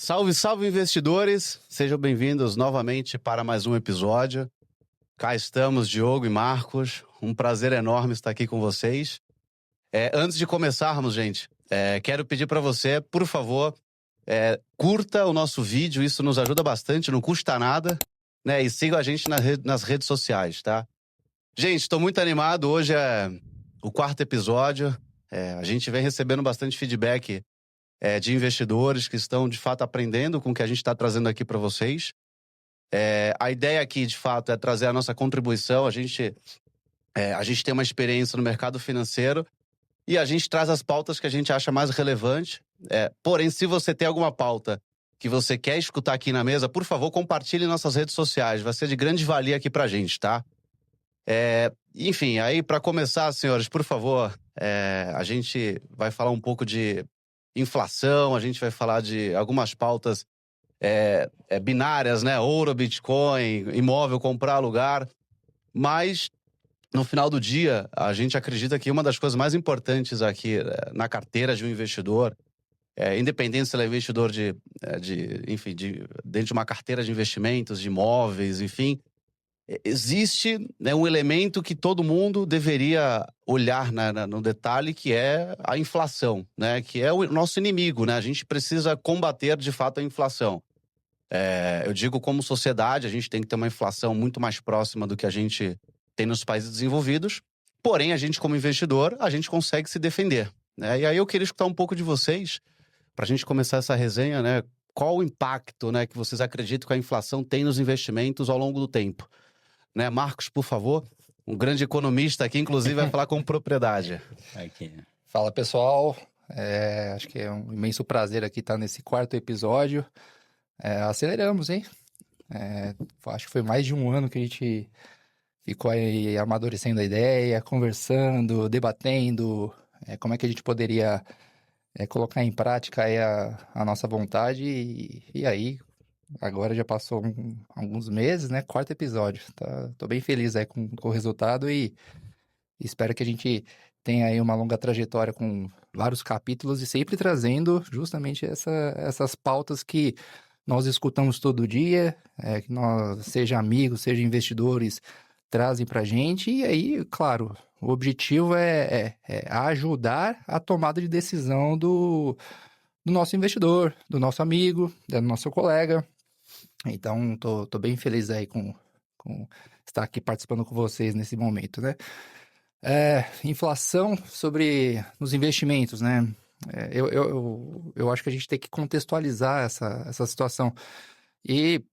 Salve, salve, investidores! Sejam bem-vindos novamente para mais um episódio. Cá estamos, Diogo e Marcos. Um prazer enorme estar aqui com vocês. Antes de começarmos, gente, quero pedir para você, por favor, curta o nosso vídeo. Isso nos ajuda bastante, não custa nada, né? E siga a gente nas redes sociais, tá? Gente, estou muito animado. Hoje é o 4º episódio. A gente vem recebendo bastante feedback de investidores que estão, de fato, aprendendo com o que a gente está trazendo aqui para vocês. A ideia aqui, de fato, é trazer a nossa contribuição. A gente tem uma experiência no mercado financeiro e a gente traz as pautas que a gente acha mais relevante. Porém, se você tem alguma pauta que você quer escutar aqui na mesa, por favor, compartilhe em nossas redes sociais. Vai ser de grande valia aqui para a gente, tá? Enfim, aí para começar, senhores, por favor, a gente vai falar um pouco de inflação, a gente vai falar de algumas pautas binárias, né? Ouro, Bitcoin, imóvel, comprar, alugar. Mas, no final do dia, a gente acredita que uma das coisas mais importantes aqui na carteira de um investidor, independente se ele é investidor dentro de uma carteira de investimentos, de imóveis, enfim, existe, né, um elemento que todo mundo deveria olhar no detalhe, que é a inflação, né? Que é o nosso inimigo, né? A gente precisa combater, de fato, a inflação. Eu digo, como sociedade, a gente tem que ter uma inflação muito mais próxima do que a gente tem nos países desenvolvidos. Porém, a gente, como investidor, a gente consegue se defender, né? E aí eu queria escutar um pouco de vocês, para a gente começar essa resenha, né? Qual o impacto, né, que vocês acreditam que a inflação tem nos investimentos ao longo do tempo? Né, Marcos, por favor, um grande economista aqui, inclusive, vai falar com propriedade. Aqui. Fala, pessoal. Acho que é um imenso prazer aqui estar nesse 4º episódio. Aceleramos, hein? Acho que foi mais de um ano que a gente ficou aí amadurecendo a ideia, conversando, debatendo, como é que a gente poderia colocar em prática aí a nossa vontade. E aí, agora já passou alguns meses, né? 4º episódio. Tô bem feliz aí com o resultado e espero que a gente tenha aí uma longa trajetória com vários capítulos e sempre trazendo justamente essas pautas que nós escutamos todo dia, que nós, seja amigos, seja investidores, trazem pra gente. E aí, claro, o objetivo é ajudar a tomada de decisão do nosso investidor, do nosso amigo, do nosso colega. Então, tô bem feliz aí com estar aqui participando com vocês nesse momento, né? Inflação nos investimentos, né? Eu acho que a gente tem que contextualizar essa situação. E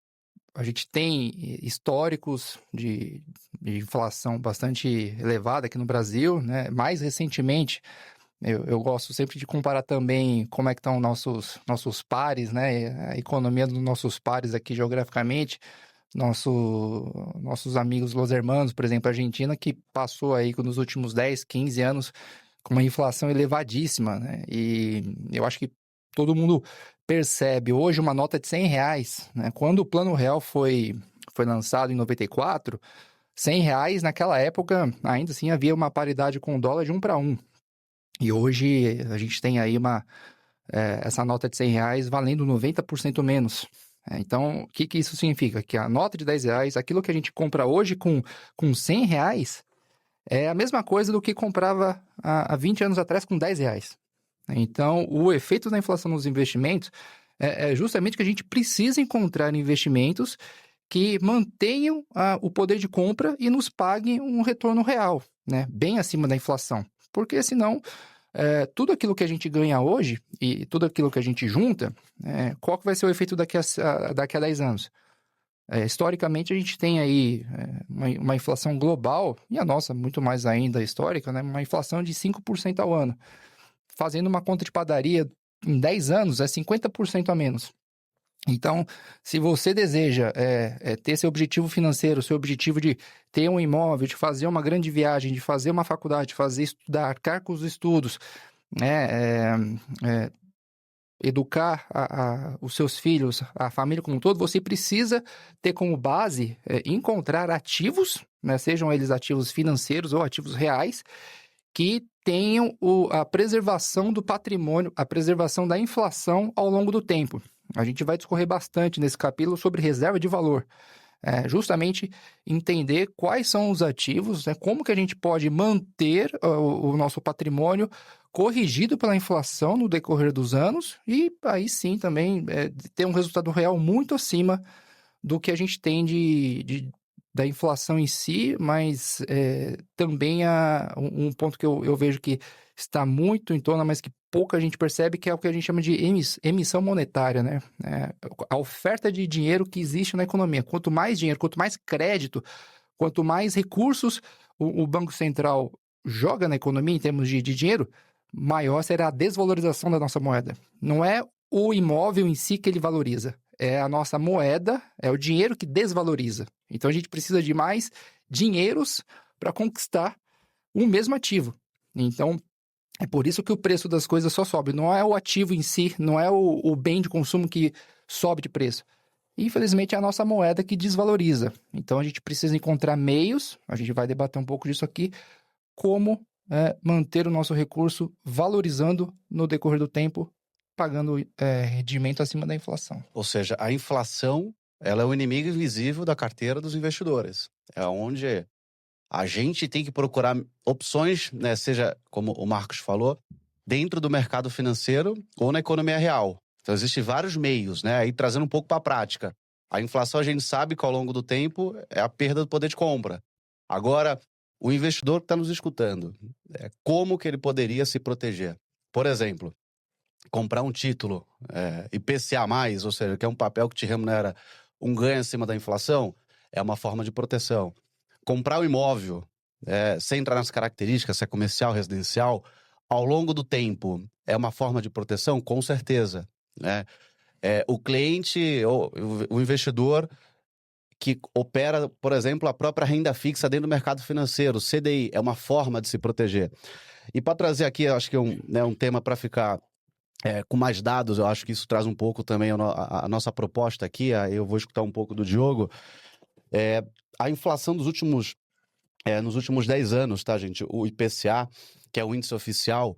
a gente tem históricos de inflação bastante elevada aqui no Brasil, né? Mais recentemente, eu gosto sempre de comparar também como é que estão nossos pares, né? A economia dos nossos pares aqui geograficamente. Nossos amigos Los Hermanos, por exemplo, a Argentina, que passou aí nos últimos 10, 15 anos com uma inflação elevadíssima, né? E eu acho que todo mundo percebe hoje uma nota de R$100, né? Quando o Plano Real foi lançado em 94, R$100 naquela época, ainda assim havia uma paridade com o dólar de 1 para 1. E hoje a gente tem aí essa nota de R$100 valendo 90% menos. Então, o que isso significa? Que a nota de R$10, aquilo que a gente compra hoje com R$100, é a mesma coisa do que comprava há 20 anos atrás com R$10. Então, o efeito da inflação nos investimentos é justamente que a gente precisa encontrar investimentos que mantenham o poder de compra e nos paguem um retorno real, né? Bem acima da inflação. Porque senão, tudo aquilo que a gente ganha hoje e tudo aquilo que a gente junta, qual que vai ser o efeito daqui a 10 anos? Historicamente, a gente tem aí uma inflação global, e a nossa muito mais ainda histórica, né? Uma inflação de 5% ao ano. Fazendo uma conta de padaria, em 10 anos, é 50% a menos. Então, se você deseja ter seu objetivo financeiro, seu objetivo de ter um imóvel, de fazer uma grande viagem, de fazer uma faculdade, de fazer estudar, arcar com os estudos, educar os seus filhos, a família como um todo, você precisa ter como base encontrar ativos, né, sejam eles ativos financeiros ou ativos reais, que tenham a preservação do patrimônio, a preservação da inflação ao longo do tempo. a gente vai discorrer bastante nesse capítulo sobre reserva de valor. Justamente entender quais são os ativos, né, como que a gente pode manter o nosso patrimônio corrigido pela inflação no decorrer dos anos e aí sim também ter um resultado real muito acima do que a gente tem da inflação em si, mas também um ponto que eu vejo que está muito em tona, mas que pouca gente percebe, que é o que a gente chama de emissão monetária, né? A oferta de dinheiro que existe na economia. Quanto mais dinheiro, quanto mais crédito, quanto mais recursos o Banco Central joga na economia em termos de dinheiro, maior será a desvalorização da nossa moeda. Não é o imóvel em si que ele valoriza, é a nossa moeda, é o dinheiro que desvaloriza. Então a gente precisa de mais dinheiros para conquistar o mesmo ativo. Então é por isso que o preço das coisas só sobe. Não é o ativo em si, não é o bem de consumo que sobe de preço. Infelizmente é a nossa moeda que desvaloriza. Então a gente precisa encontrar meios, a gente vai debater um pouco disso aqui, como manter o nosso recurso valorizando no decorrer do tempo, pagando rendimento acima da inflação. Ou seja, a inflação, ela é o inimigo invisível da carteira dos investidores. É onde a gente tem que procurar opções, né, seja, como o Marcos falou, dentro do mercado financeiro ou na economia real. Então, existem vários meios, né? Aí trazendo um pouco para a prática. A inflação, a gente sabe que ao longo do tempo é a perda do poder de compra. Agora, o investidor que está nos escutando, como que ele poderia se proteger? Por exemplo, comprar um título IPCA+, ou seja, que é um papel que te remunera um ganho acima da inflação, é uma forma de proteção. Comprar um imóvel, sem entrar nas características, se é comercial, residencial, ao longo do tempo, é uma forma de proteção? Com certeza, né? O cliente, ou o investidor que opera, por exemplo, a própria renda fixa dentro do mercado financeiro, CDI, é uma forma de se proteger. E para trazer aqui, eu acho que um tema para ficar com mais dados, eu acho que isso traz um pouco também a nossa proposta aqui, aí eu vou escutar um pouco do Diogo. A inflação nos últimos 10 anos, tá, gente? O IPCA, que é o índice oficial,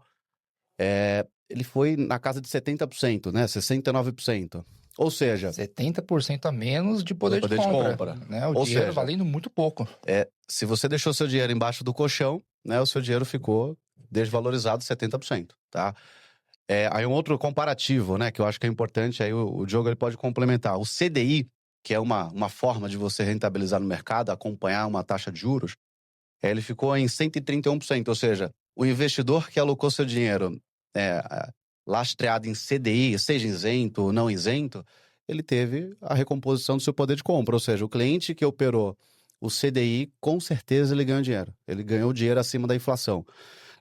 ele foi na casa de 70%, né? 69%. Ou seja... 70% a menos de poder de compra. Né? O dinheiro valendo muito pouco. Se você deixou seu dinheiro embaixo do colchão, né, o seu dinheiro ficou desvalorizado 70%, tá? Aí um outro comparativo, né, que eu acho que é importante, aí o Diogo ele pode complementar. O CDI, que é uma forma de você rentabilizar no mercado, acompanhar uma taxa de juros, ele ficou em 131%, ou seja, o investidor que alocou seu dinheiro lastreado em CDI, seja isento ou não isento, ele teve a recomposição do seu poder de compra, ou seja, o cliente que operou o CDI, com certeza ele ganhou dinheiro. Ele ganhou dinheiro acima da inflação.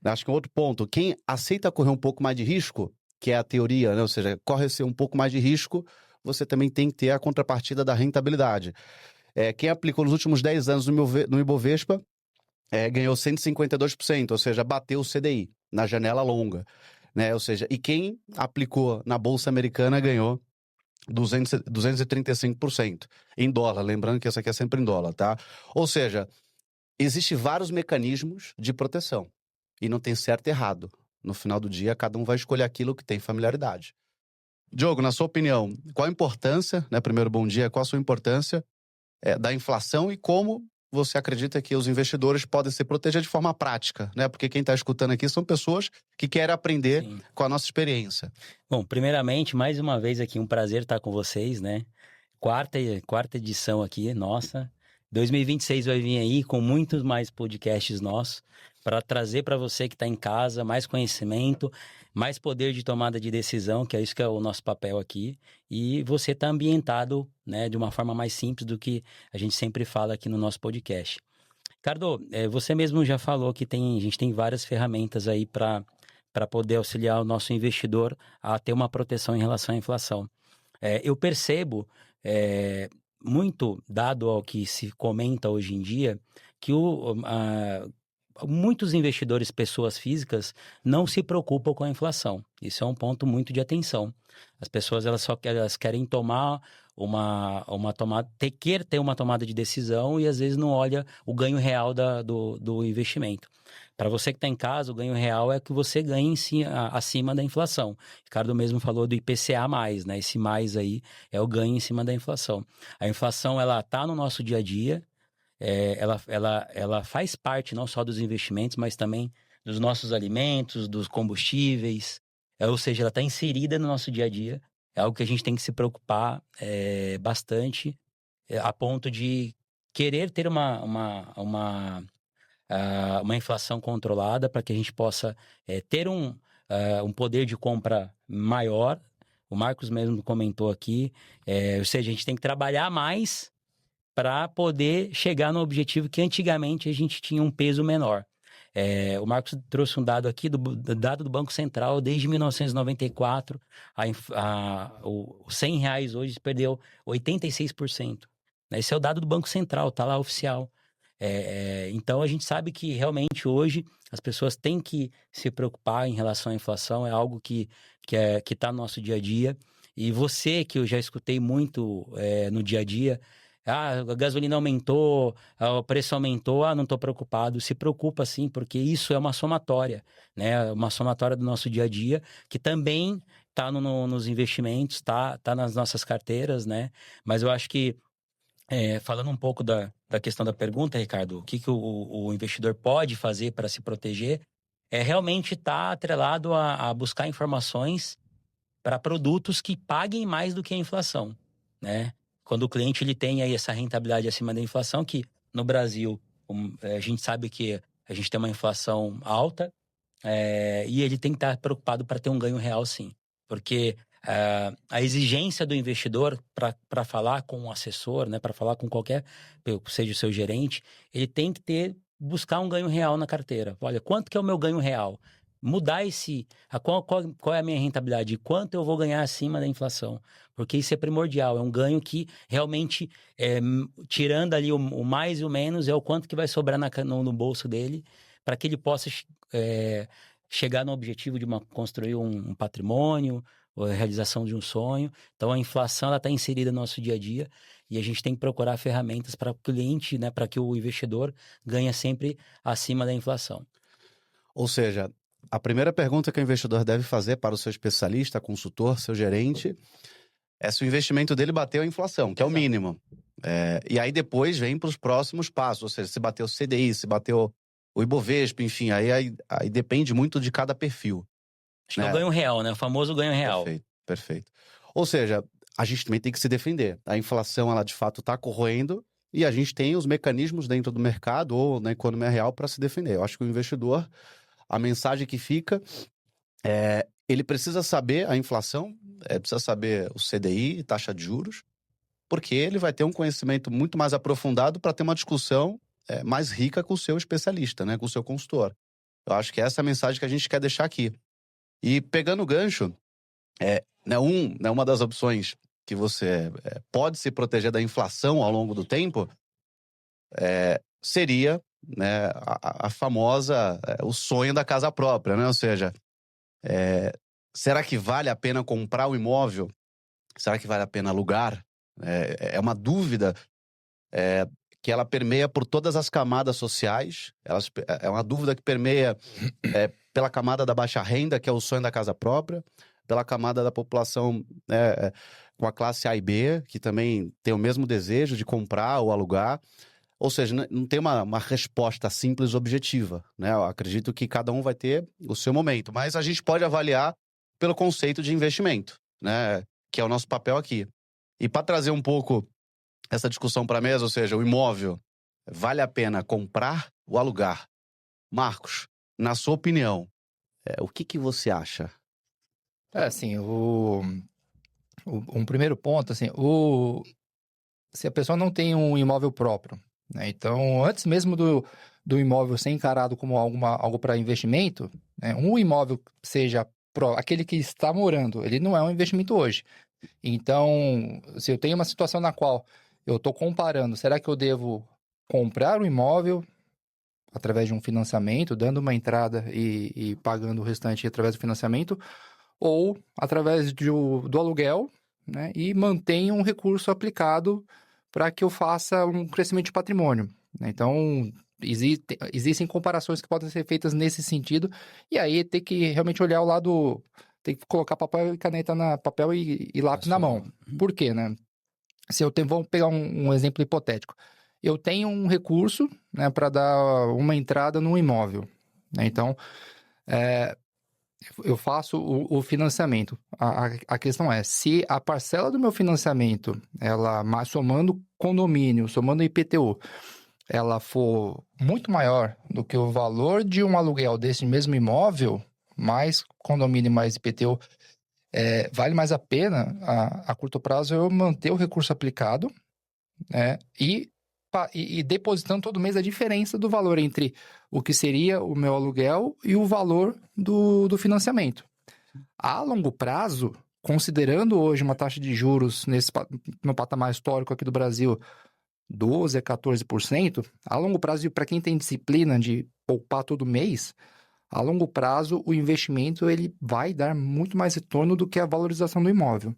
Acho que um outro ponto, quem aceita correr um pouco mais de risco, que é a teoria, né? Ou seja, corre-se um pouco mais de risco, você também tem que ter a contrapartida da rentabilidade. Quem aplicou nos últimos 10 anos no Ibovespa, ganhou 152%, ou seja, bateu o CDI na janela longa, né? Ou seja, e quem aplicou na Bolsa Americana ganhou 235% em dólar, lembrando que essa aqui é sempre em dólar, tá? Ou seja, existem vários mecanismos de proteção e não tem certo e errado. No final do dia, cada um vai escolher aquilo que tem familiaridade. Diogo, na sua opinião, qual a importância, né? Primeiro, bom dia, qual a sua importância da inflação e como você acredita que os investidores podem se proteger de forma prática, né? Porque quem está escutando aqui são pessoas que querem aprender com a nossa experiência. Bom, primeiramente, mais uma vez aqui, um prazer estar com vocês, né? Quarta edição aqui, nossa. 2026 vai vir aí com muitos mais podcasts nossos para trazer para você que está em casa mais conhecimento, mais poder de tomada de decisão, que é isso que é o nosso papel aqui. E você está ambientado, né, de uma forma mais simples do que a gente sempre fala aqui no nosso podcast. Ricardo, você mesmo já falou que a gente tem várias ferramentas aí para poder auxiliar o nosso investidor a ter uma proteção em relação à inflação. Eu percebo, muito dado ao que se comenta hoje em dia, que muitos investidores, pessoas físicas, não se preocupam com a inflação. Isso é um ponto muito de atenção. As pessoas elas querem tomar quer ter uma tomada de decisão e às vezes não olha o ganho real do investimento. Para você que está em casa, o ganho real é que você ganhe acima da inflação. O Ricardo mesmo falou do IPCA+, né? Esse mais aí é o ganho em cima da inflação. A inflação, ela está no nosso dia a dia, ela faz parte não só dos investimentos, mas também dos nossos alimentos, dos combustíveis, ou seja, ela está inserida no nosso dia a dia. É algo que a gente tem que se preocupar bastante, a ponto de querer ter uma inflação controlada para que a gente possa ter um poder de compra maior. O Marcos mesmo comentou aqui, ou seja, a gente tem que trabalhar mais para poder chegar no objetivo que antigamente a gente tinha um peso menor. O Marcos trouxe um dado aqui, dado do Banco Central, desde 1994, os R$100 hoje perdeu 86%. Esse é o dado do Banco Central, está lá oficial. Então, a gente sabe que realmente hoje as pessoas têm que se preocupar em relação à inflação, é algo que está no nosso dia a dia. E você, que eu já escutei muito no dia a dia, a gasolina aumentou, o preço aumentou, não estou preocupado. Se preocupa sim, porque isso é uma somatória, né? Uma somatória do nosso dia a dia, que também está nos investimentos, está nas nossas carteiras, né? Mas eu acho que, falando um pouco da questão da pergunta, Ricardo, o que o investidor pode fazer para se proteger, realmente estar atrelado a buscar informações para produtos que paguem mais do que a inflação, né? Quando o cliente ele tem aí essa rentabilidade acima da inflação, que no Brasil a gente sabe que a gente tem uma inflação alta, e ele tem que estar preocupado para ter um ganho real, sim. Porque a exigência do investidor para falar com um assessor, né, para falar com qualquer, seja o seu gerente, ele tem que buscar um ganho real na carteira. Olha, quanto que é o meu ganho real? Mudar qual é a minha rentabilidade? Quanto eu vou ganhar acima da inflação? Porque isso é primordial, é um ganho que realmente, tirando ali o mais e o menos, é o quanto que vai sobrar no bolso dele, para que ele possa chegar no objetivo de construir um patrimônio, ou a realização de um sonho. Então, a inflação está inserida no nosso dia a dia e a gente tem que procurar ferramentas para o cliente, né, para que o investidor ganhe sempre acima da inflação. Ou seja, a primeira pergunta que o investidor deve fazer para o seu especialista, consultor, seu gerente, é se o investimento dele bateu a inflação, que é o mínimo. E aí depois vem para os próximos passos, ou seja, se bateu o CDI, se bateu o Ibovespa, enfim, aí depende muito de cada perfil. Acho que é o ganho real, né? O famoso ganho real. Perfeito. Ou seja, a gente também tem que se defender. A inflação, ela de fato está corroendo e a gente tem os mecanismos dentro do mercado ou na economia real para se defender. Eu acho que o investidor, a mensagem que fica ele precisa saber a inflação, precisa saber o CDI, taxa de juros, porque ele vai ter um conhecimento muito mais aprofundado para ter uma discussão mais rica com o seu especialista, né, com o seu consultor. Eu acho que essa é a mensagem que a gente quer deixar aqui. E pegando o gancho, uma das opções que você pode se proteger da inflação ao longo do tempo seria, né, a famosa, o sonho da casa própria, né? Ou seja, será que vale a pena comprar o imóvel? Será que vale a pena alugar? É uma dúvida que ela permeia por todas as camadas sociais. É uma dúvida que permeia pela camada da baixa renda, que é o sonho da casa própria, pela camada da população com a classe A e B, que também tem o mesmo desejo de comprar ou alugar. Ou seja, não tem uma resposta simples e objetiva, né? Eu acredito que cada um vai ter o seu momento, mas a gente pode avaliar pelo conceito de investimento, né? Que é o nosso papel aqui. E para trazer um pouco essa discussão para a mesa, ou seja, o imóvel, vale a pena comprar ou alugar? Marcos, na sua opinião, o que você acha? Assim, um primeiro ponto, assim, se a pessoa não tem um imóvel próprio, né? Então, antes mesmo do imóvel ser encarado como algo para investimento, né? Um imóvel seja aquele que está morando, ele não é um investimento hoje. Então, se eu tenho uma situação na qual eu estou comparando, será que eu devo comprar um imóvel através de um financiamento, dando uma entrada e pagando o restante através do financiamento, ou através do aluguel, né, e mantenho um recurso aplicado para que eu faça um crescimento de patrimônio, né? Então, existem comparações que podem ser feitas nesse sentido, e aí tem que realmente olhar o lado, tem que colocar papel e caneta papel e lápis na mão. Por quê, né? Se eu tenho, vamos pegar um exemplo hipotético. Eu tenho um recurso, né, para dar uma entrada num imóvel, né? Então, eu faço o financiamento. A questão é, se a parcela do meu financiamento, ela somando condomínio, somando IPTU, ela for muito maior do que o valor de um aluguel desse mesmo imóvel, mais condomínio mais IPTU, vale mais a pena a curto prazo eu manter o recurso aplicado, né, e depositando todo mês a diferença do valor entre o que seria o meu aluguel e o valor do financiamento. A longo prazo, considerando hoje uma taxa de juros no patamar histórico aqui do Brasil, 12% a 14%, a longo prazo, para quem tem disciplina de poupar todo mês, a longo prazo o investimento ele vai dar muito mais retorno do que a valorização do imóvel.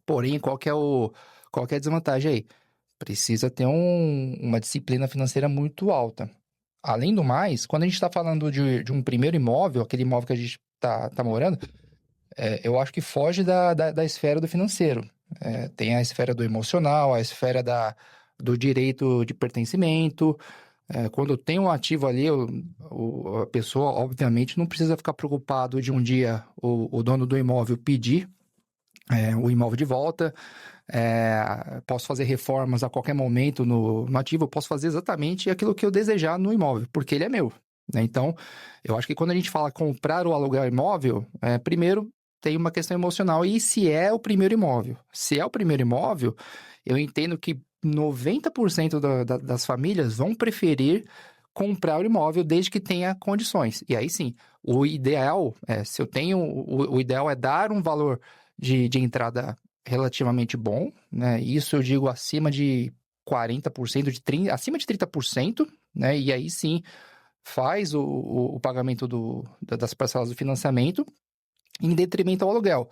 Porém, qual que é a desvantagem aí? Precisa ter uma disciplina financeira muito alta. Além do mais, quando a gente está falando de um primeiro imóvel, aquele imóvel que a gente está morando, eu acho que foge da esfera do financeiro. Tem a esfera do emocional, a esfera do direito de pertencimento. Quando tem um ativo ali, a pessoa, obviamente, não precisa ficar preocupado de um dia o dono do imóvel pedir o imóvel de volta. Posso fazer reformas a qualquer momento no ativo, eu posso fazer exatamente aquilo que eu desejar no imóvel, porque ele é meu, né? Então, eu acho que quando a gente fala comprar ou alugar imóvel, primeiro tem uma questão emocional, e se é o primeiro imóvel? Se é o primeiro imóvel, eu entendo que 90% das famílias vão preferir comprar o imóvel desde que tenha condições. E aí sim, o ideal se eu tenho, o ideal é dar um valor de entrada relativamente bom, né? Isso eu digo acima de 40%, acima de 30%, né? E aí sim faz o pagamento das parcelas do financiamento em detrimento ao aluguel.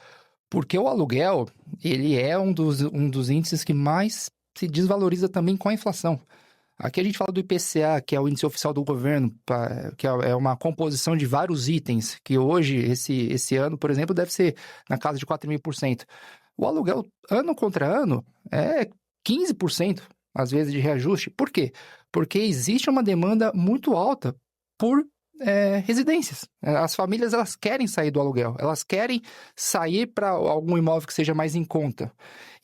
Porque o aluguel, ele é um dos índices que mais se desvaloriza também com a inflação. Aqui a gente fala do IPCA, que é o índice oficial do governo, que é uma composição de vários itens, que hoje, esse ano, por exemplo, deve ser na casa de 4.000%. O aluguel, ano contra ano, é 15%, às vezes, de reajuste. Por quê? Porque existe uma demanda muito alta por residências. As famílias, elas querem sair do aluguel, elas querem sair para algum imóvel que seja mais em conta.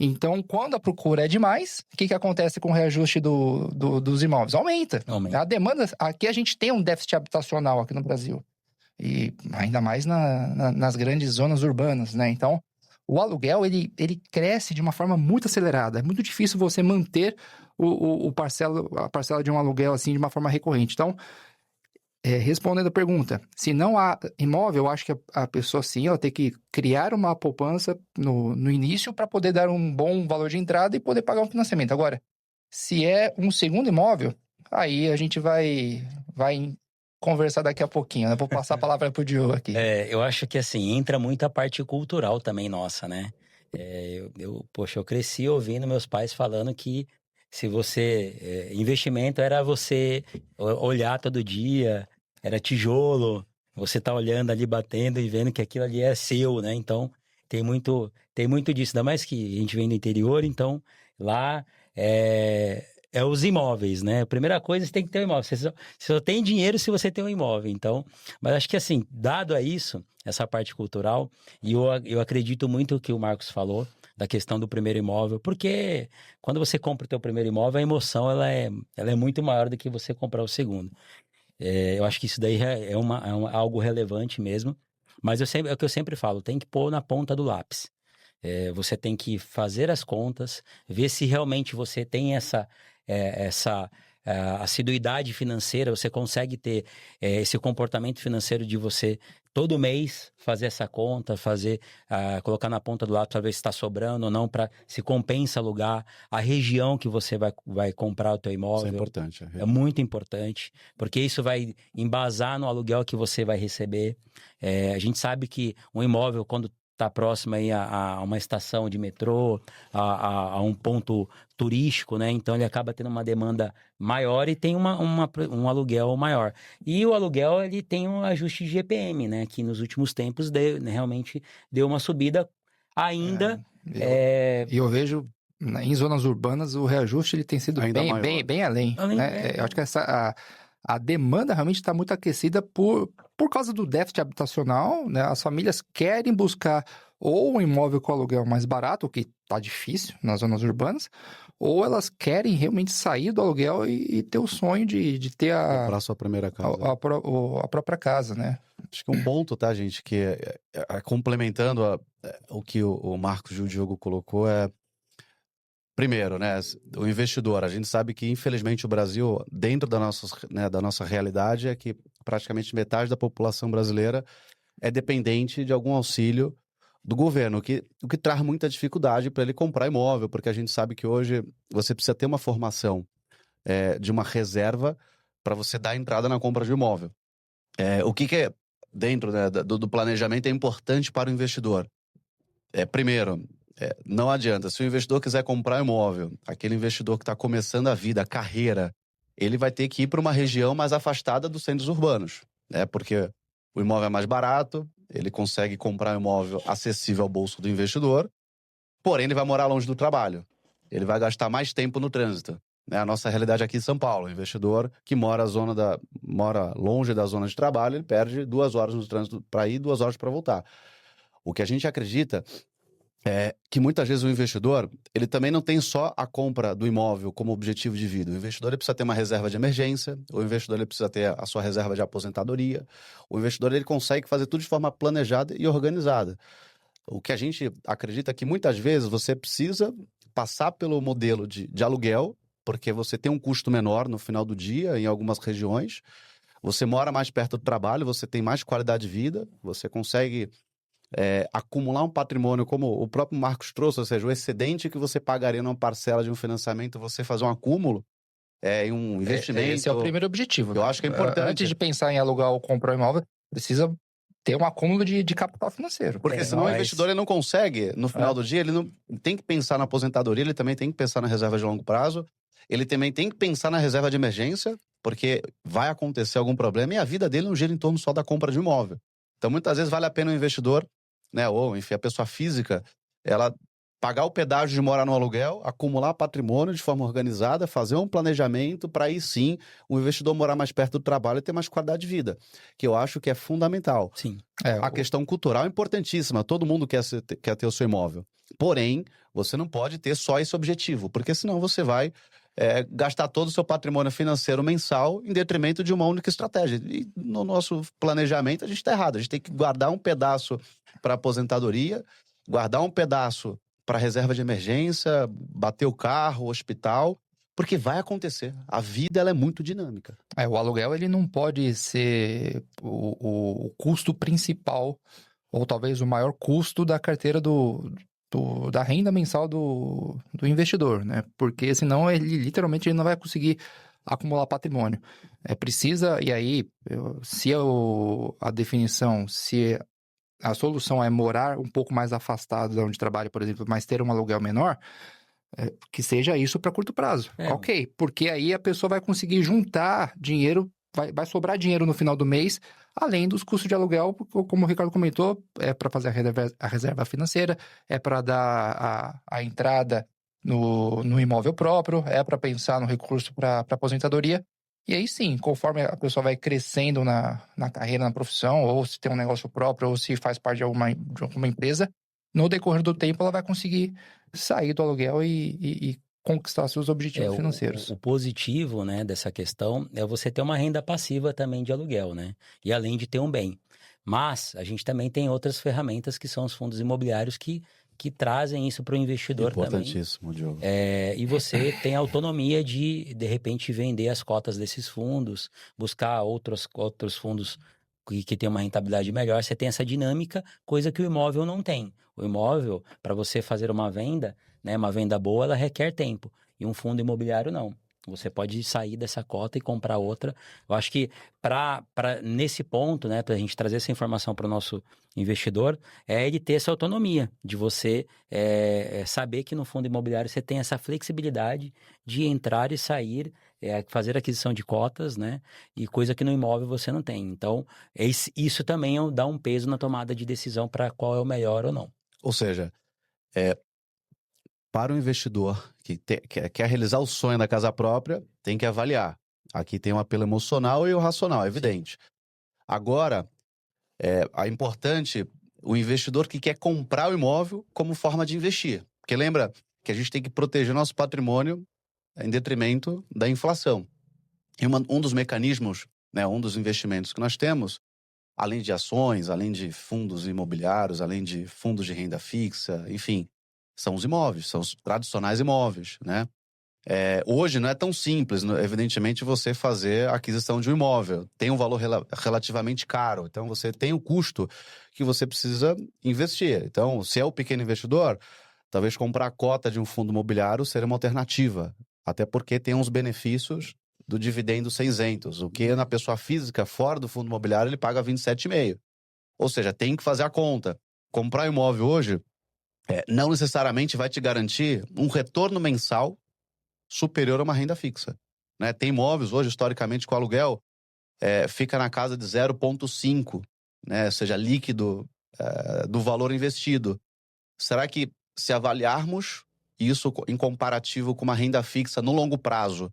Então, quando a procura é demais, o que acontece com o reajuste dos imóveis? Aumenta. A demanda, aqui a gente tem um déficit habitacional aqui no Brasil, e ainda mais nas grandes zonas urbanas, né? Então, o aluguel, ele cresce de uma forma muito acelerada. É muito difícil você manter a parcela de um aluguel assim de uma forma recorrente. Então, respondendo a pergunta, se não há imóvel, eu acho que a pessoa sim, ela tem que criar uma poupança no início para poder dar um bom valor de entrada e poder pagar um financiamento. Agora, se é um segundo imóvel, aí a gente vai conversar daqui a pouquinho, né? Eu vou passar a palavra para o Diogo aqui. Eu acho que assim, entra muito a parte cultural também nossa, né? Poxa, eu cresci ouvindo meus pais falando que se você... investimento era você olhar todo dia, era tijolo, você tá olhando ali, batendo e vendo que aquilo ali é seu, né? Então, tem muito disso. Ainda mais que a gente vem do interior, então lá é os imóveis, né? A primeira coisa, você tem que ter um imóvel. Você só tem dinheiro se você tem um imóvel. Então, mas acho que assim, dado a isso, essa parte cultural, e eu acredito muito o que o Marcos falou, da questão do primeiro imóvel, porque quando você compra o teu primeiro imóvel, a emoção ela é muito maior do que você comprar o segundo. Eu acho que isso daí é algo relevante mesmo, mas é o que eu sempre falo, tem que pôr na ponta do lápis. Você tem que fazer as contas, ver se realmente você tem essa assiduidade financeira, você consegue ter esse comportamento financeiro de você todo mês fazer essa conta, colocar na ponta do lápis para ver se está sobrando ou não, para se compensa alugar, a região que você vai comprar o teu imóvel. Isso é importante. É muito importante, porque isso vai embasar no aluguel que você vai receber. A gente sabe que um imóvel, quando tá próximo aí a uma estação de metrô, a um ponto turístico, né? Então ele acaba tendo uma demanda maior e tem um aluguel maior. E o aluguel, ele tem um ajuste de GPM, né? Que nos últimos tempos realmente deu uma subida ainda. E eu vejo em zonas urbanas o reajuste ele tem sido Ainda bem, maior. bem além, né? Eu acho que a demanda realmente está muito aquecida por causa do déficit habitacional, né? As famílias querem buscar ou um imóvel com aluguel mais barato, o que está difícil nas zonas urbanas, ou elas querem realmente sair do aluguel e ter o sonho de ter Comprar sua primeira casa. a própria casa, né? Acho que um ponto, tá, gente, que complementando o que o Marcos e o Diogo colocou primeiro, né, o investidor. A gente sabe que, infelizmente, o Brasil, dentro da nossa realidade, é que praticamente metade da população brasileira é dependente de algum auxílio do governo, o que traz muita dificuldade para ele comprar imóvel, porque a gente sabe que hoje você precisa ter uma formação de uma reserva para você dar entrada na compra de imóvel. O que é, dentro, né, do planejamento, é importante para o investidor? Primeiro, não adianta. Se o investidor quiser comprar imóvel, aquele investidor que está começando a vida, a carreira, ele vai ter que ir para uma região mais afastada dos centros urbanos, né? Porque o imóvel é mais barato, ele consegue comprar um imóvel acessível ao bolso do investidor, porém ele vai morar longe do trabalho. Ele vai gastar mais tempo no trânsito. Né? A nossa realidade aqui em São Paulo, o investidor que mora longe da zona de trabalho, ele perde 2 horas no trânsito para ir, 2 horas para voltar. O que a gente acredita que muitas vezes o investidor, ele também não tem só a compra do imóvel como objetivo de vida. O investidor ele precisa ter uma reserva de emergência, o investidor ele precisa ter a sua reserva de aposentadoria, o investidor ele consegue fazer tudo de forma planejada e organizada. O que a gente acredita é que muitas vezes você precisa passar pelo modelo de aluguel, porque você tem um custo menor no final do dia em algumas regiões, você mora mais perto do trabalho, você tem mais qualidade de vida, você consegue acumular um patrimônio, como o próprio Marcos trouxe, ou seja, o excedente que você pagaria numa parcela de um financiamento, você fazer um acúmulo em um investimento. Esse é o primeiro objetivo. Eu acho que é importante. Antes de pensar em alugar ou comprar um imóvel, precisa ter um acúmulo de capital financeiro. Porque senão o investidor ele não consegue, no final do dia, ele não tem que pensar na aposentadoria, ele também tem que pensar na reserva de longo prazo, ele também tem que pensar na reserva de emergência, porque vai acontecer algum problema e a vida dele não gira em torno só da compra de imóvel. Então, muitas vezes, vale a pena o investidor, né, ou, enfim, a pessoa física, ela pagar o pedágio de morar no aluguel, acumular patrimônio de forma organizada, fazer um planejamento para aí sim o investidor morar mais perto do trabalho e ter mais qualidade de vida, que eu acho que é fundamental. Sim. A questão cultural é importantíssima, todo mundo quer ter o seu imóvel. Porém, você não pode ter só esse objetivo, porque senão você vai gastar todo o seu patrimônio financeiro mensal em detrimento de uma única estratégia. E no nosso planejamento a gente está errado, a gente tem que guardar um pedaço para aposentadoria, guardar um pedaço para reserva de emergência, bater o carro, hospital, porque vai acontecer. A vida ela é muito dinâmica. O aluguel ele não pode ser o custo principal, ou talvez o maior custo da carteira da renda mensal do investidor, né? Porque senão ele literalmente ele não vai conseguir acumular patrimônio. Precisa, e aí, se a definição, se a solução é morar um pouco mais afastado de onde trabalha, por exemplo, mas ter um aluguel menor, que seja isso para curto prazo. Ok, porque aí a pessoa vai conseguir juntar dinheiro, vai sobrar dinheiro no final do mês, além dos custos de aluguel, como o Ricardo comentou, é para fazer a reserva financeira, é para dar a entrada no imóvel próprio, é para pensar no recurso para aposentadoria. E aí sim, conforme a pessoa vai crescendo na carreira, na profissão, ou se tem um negócio próprio, ou se faz parte de alguma empresa, no decorrer do tempo ela vai conseguir sair do aluguel e conquistar seus objetivos financeiros. O positivo, né, dessa questão é você ter uma renda passiva também de aluguel, né? E além de ter um bem. Mas a gente também tem outras ferramentas que são os fundos imobiliários que trazem isso para o investidor também. Importantíssimo, Diogo. E você tem a autonomia de repente, vender as cotas desses fundos, buscar outros fundos que tem uma rentabilidade melhor. Você tem essa dinâmica, coisa que o imóvel não tem. O imóvel, para você fazer uma venda, né, uma venda boa, ela requer tempo. E um fundo imobiliário não. Você pode sair dessa cota e comprar outra. Eu acho que nesse ponto, né, para a gente trazer essa informação para o nosso investidor, é ele ter essa autonomia de você saber que no fundo imobiliário você tem essa flexibilidade de entrar e sair, fazer aquisição de cotas, né? E coisa que no imóvel você não tem. Então, isso também dá um peso na tomada de decisão para qual é o melhor ou não. Ou seja, para o investidor que quer realizar o sonho da casa própria, tem que avaliar. Aqui tem o apelo emocional e o racional, é evidente. Agora, é importante o investidor que quer comprar o imóvel como forma de investir. Porque lembra que a gente tem que proteger nosso patrimônio em detrimento da inflação. E um dos mecanismos, né, um dos investimentos que nós temos, além de ações, além de fundos imobiliários, além de fundos de renda fixa, enfim, são os imóveis, são os tradicionais imóveis, né? Hoje não é tão simples, evidentemente, você fazer a aquisição de um imóvel. Tem um valor relativamente caro, então você tem o custo que você precisa investir. Então, se é o pequeno investidor, talvez comprar a cota de um fundo imobiliário seria uma alternativa, até porque tem uns benefícios do dividendo 600, o que na pessoa física, fora do fundo imobiliário, ele paga 27,5. Ou seja, tem que fazer a conta. Comprar imóvel hoje não necessariamente vai te garantir um retorno mensal superior a uma renda fixa, né? Tem imóveis hoje, historicamente, com aluguel, fica na casa de 0,5, né? Ou seja, líquido do valor investido. Será que, se avaliarmos isso em comparativo com uma renda fixa no longo prazo,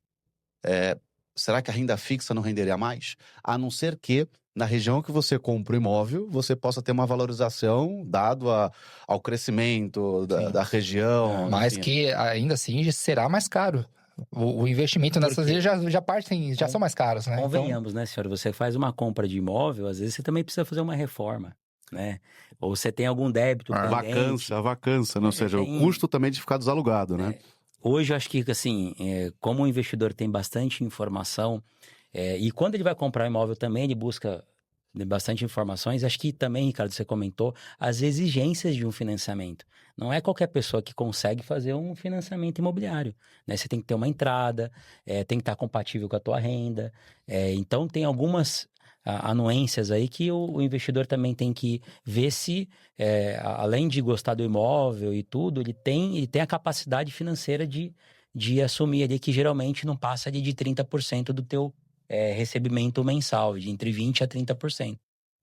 será que a renda fixa não renderia mais? A não ser que, na região que você compra o imóvel, você possa ter uma valorização dado ao crescimento da região. Mas enfim. que ainda assim será mais caro. O investimento nessas vezes já são mais caros, né? Convenhamos, né, senhor? Você faz uma compra de imóvel, às vezes você também precisa fazer uma reforma, né? Ou você tem algum débito pendente. A vacância, né? Ou seja, o custo também de ficar desalugado, né? Hoje, eu acho que, assim, como o investidor tem bastante informação, e quando ele vai comprar um imóvel também, ele busca bastante informações. Acho que também, Ricardo, você comentou, as exigências de um financiamento. Não é qualquer pessoa que consegue fazer um financiamento imobiliário, né? Você tem que ter uma entrada, tem que estar compatível com a tua renda. Então, tem algumas anuências aí que o investidor também tem que ver se, além de gostar do imóvel e tudo, ele tem a capacidade financeira de assumir ali, que geralmente não passa ali de 30% do teu recebimento mensal, de entre 20% a 30%.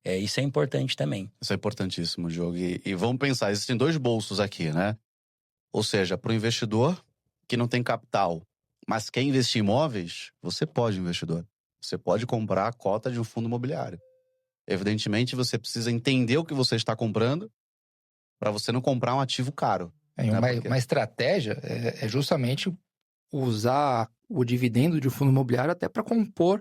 Isso é importante também. Isso é importantíssimo, Diogo. E vamos pensar, existem dois bolsos aqui, né? Ou seja, para o investidor que não tem capital, mas quer investir em imóveis, você pode, investidor. Você pode comprar a cota de um fundo imobiliário. Evidentemente, você precisa entender o que você está comprando para você não comprar um ativo caro. Uma estratégia é justamente usar o dividendo de um fundo imobiliário até para compor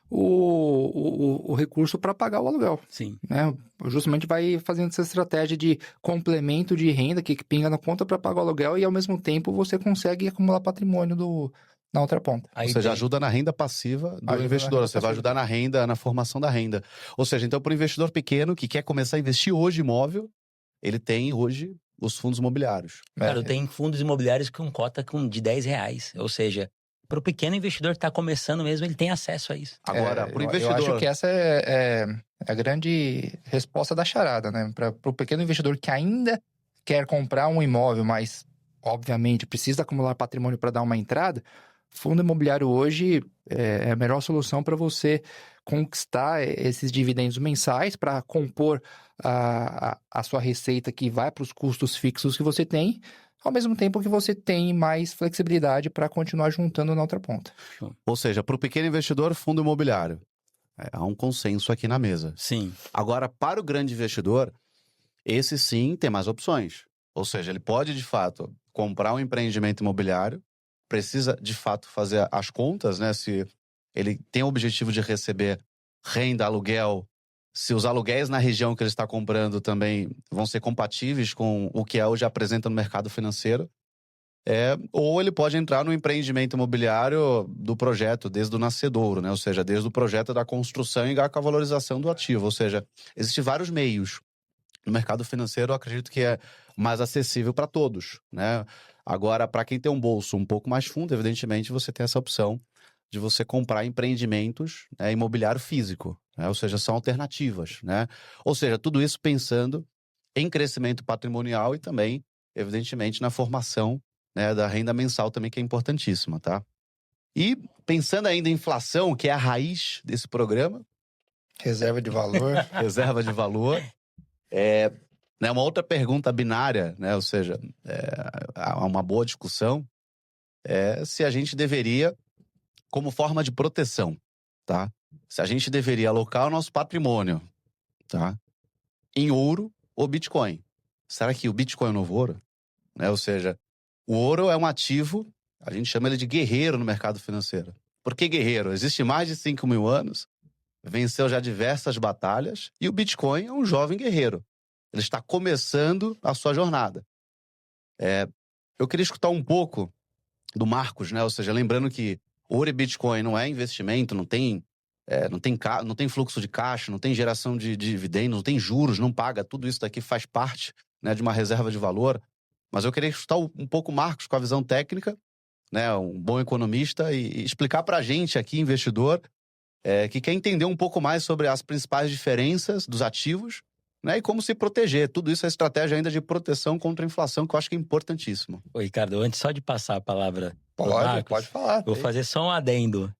o recurso para pagar o aluguel. Sim. Né? Justamente vai fazendo essa estratégia de complemento de renda que pinga na conta para pagar o aluguel e, ao mesmo tempo, você consegue acumular patrimônio na outra ponta. Você já ajuda na renda passiva do investidor. Você vai ajudar na formação da renda. Ou seja, então, para o investidor pequeno que quer começar a investir hoje em imóvel, ele tem hoje os fundos imobiliários. Cara, tem fundos imobiliários com cota de R$10. Ou seja, para o pequeno investidor que está começando mesmo, ele tem acesso a isso. Agora, para o investidor... Eu acho que essa é a grande resposta da charada, né? Para o pequeno investidor que ainda quer comprar um imóvel, mas, obviamente, precisa acumular patrimônio para dar uma entrada, fundo imobiliário hoje é a melhor solução para você conquistar esses dividendos mensais para compor a sua receita que vai para os custos fixos que você tem, ao mesmo tempo que você tem mais flexibilidade para continuar juntando na outra ponta. Ou seja, para o pequeno investidor, fundo imobiliário. Há um consenso aqui na mesa. Sim. Agora, para o grande investidor, esse sim tem mais opções. Ou seja, ele pode, de fato, comprar um empreendimento imobiliário, precisa, de fato, fazer as contas, né? Se ele tem o objetivo de receber renda, aluguel, se os aluguéis na região que ele está comprando também vão ser compatíveis com o que hoje apresenta no mercado financeiro. Ou ele pode entrar no empreendimento imobiliário do projeto, desde o nascedouro, né? Ou seja, desde o projeto da construção e com a valorização do ativo. Ou seja, existem vários meios. No mercado financeiro, eu acredito que mais acessível para todos, né? Agora, para quem tem um bolso um pouco mais fundo, evidentemente, você tem essa opção de você comprar empreendimentos, né, imobiliário físico, né? Ou seja, são alternativas, né? Ou seja, tudo isso pensando em crescimento patrimonial e também, evidentemente, na formação, né, da renda mensal também, que é importantíssima, tá? E pensando ainda em inflação, que é a raiz desse programa, Reserva de valor. reserva de valor, né, uma outra pergunta binária, né, ou seja, há uma boa discussão, é se a gente deveria, como forma de proteção, tá? Se a gente deveria alocar o nosso patrimônio, tá, em ouro ou Bitcoin. Será que o Bitcoin é o novo ouro? Né? Ou seja, o ouro é um ativo, a gente chama ele de guerreiro no mercado financeiro. Por que guerreiro? Existe mais de 5.000 anos, venceu já diversas batalhas, e o Bitcoin é um jovem guerreiro. Ele está começando a sua jornada. Eu queria escutar um pouco do Marcos, né? Ou seja, lembrando que ouro e Bitcoin não é investimento, não tem fluxo de caixa, não tem geração de dividendos, não tem juros, não paga. Tudo isso daqui faz parte, né, de uma reserva de valor. Mas eu queria escutar um pouco o Marcos com a visão técnica, né, um bom economista, e explicar para a gente aqui, investidor, que quer entender um pouco mais sobre as principais diferenças dos ativos, né, e como se proteger. Tudo isso é estratégia ainda de proteção contra a inflação, que eu acho que é importantíssimo. Ô, Ricardo, antes só de passar a palavra pro Marcos, Pode falar. vou fazer só um adendo.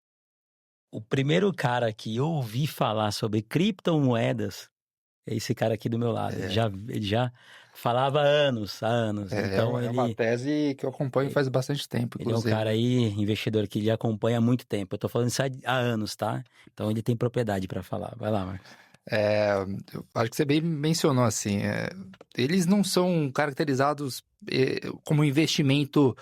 O primeiro cara que eu ouvi falar sobre criptomoedas é esse cara aqui do meu lado. Ele já falava há anos. Então É uma tese que eu acompanho faz bastante tempo, ele é um inclusive. cara aí, investidor, que ele acompanha há muito tempo. Eu tô falando isso há anos, tá? Então ele tem propriedade para falar. Vai lá, Marcos. Eu acho que você bem mencionou, assim, eles não são caracterizados como investimento,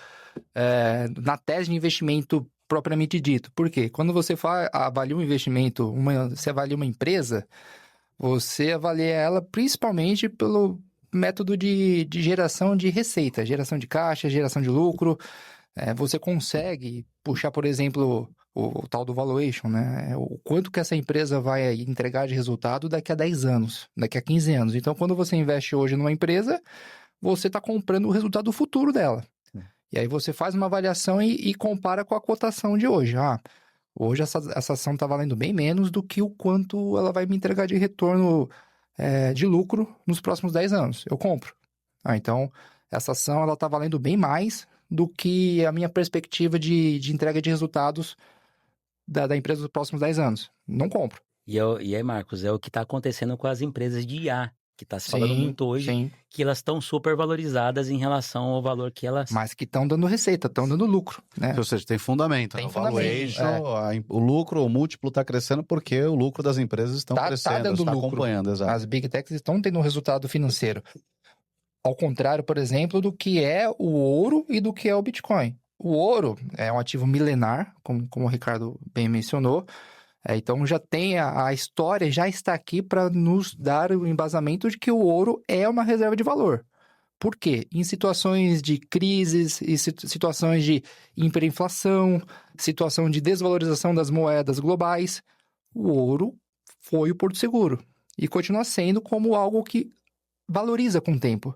na tese de investimento propriamente dito. Por quê? Quando você avalia um investimento, você avalia uma empresa, você avalia ela principalmente pelo método de geração de receita, geração de caixa, geração de lucro. Você consegue puxar, por exemplo, o tal do valuation, né? O quanto que essa empresa vai entregar de resultado daqui a 10 anos, daqui a 15 anos. Então, quando você investe hoje numa empresa, você está comprando o resultado futuro dela. E aí você faz uma avaliação e compara com a cotação de hoje. Hoje essa ação está valendo bem menos do que o quanto ela vai me entregar de retorno de lucro nos próximos 10 anos. Eu compro. Então, essa ação ela está valendo bem mais do que a minha perspectiva de entrega de resultados da empresa dos próximos 10 anos. Não compro. E aí, Marcos, é o que está acontecendo com as empresas de IA, que está se falando muito hoje, Sim. que elas estão super valorizadas em relação ao valor que elas... Mas que estão dando receita, estão dando lucro, né? Ou seja, tem fundamento. Tem O fundamento, valuation, o lucro, o múltiplo está crescendo porque o lucro das empresas estão crescendo, dando está lucro. acompanhando, exato. As Big Techs estão tendo um resultado financeiro. Ao contrário, por exemplo, do que é o ouro e do que é o Bitcoin. O ouro é um ativo milenar, como o Ricardo bem mencionou. Então já tem a história, já está aqui para nos dar o embasamento de que o ouro é uma reserva de valor. Por quê? Em situações de crises, e situações de hiperinflação, situação de desvalorização das moedas globais, o ouro foi o porto seguro. E continua sendo como algo que valoriza com o tempo.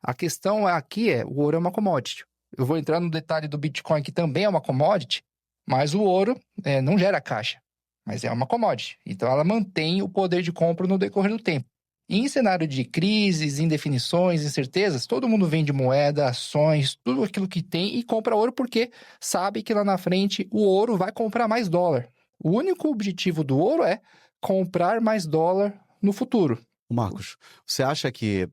A questão aqui o ouro é uma commodity. Eu vou entrar no detalhe do Bitcoin, que também é uma commodity, mas o ouro não gera caixa, mas é uma commodity. Então, ela mantém o poder de compra no decorrer do tempo. E em cenário de crises, indefinições, incertezas, todo mundo vende moeda, ações, tudo aquilo que tem e compra ouro porque sabe que lá na frente o ouro vai comprar mais dólar. O único objetivo do ouro é comprar mais dólar no futuro. Marcos, você acha que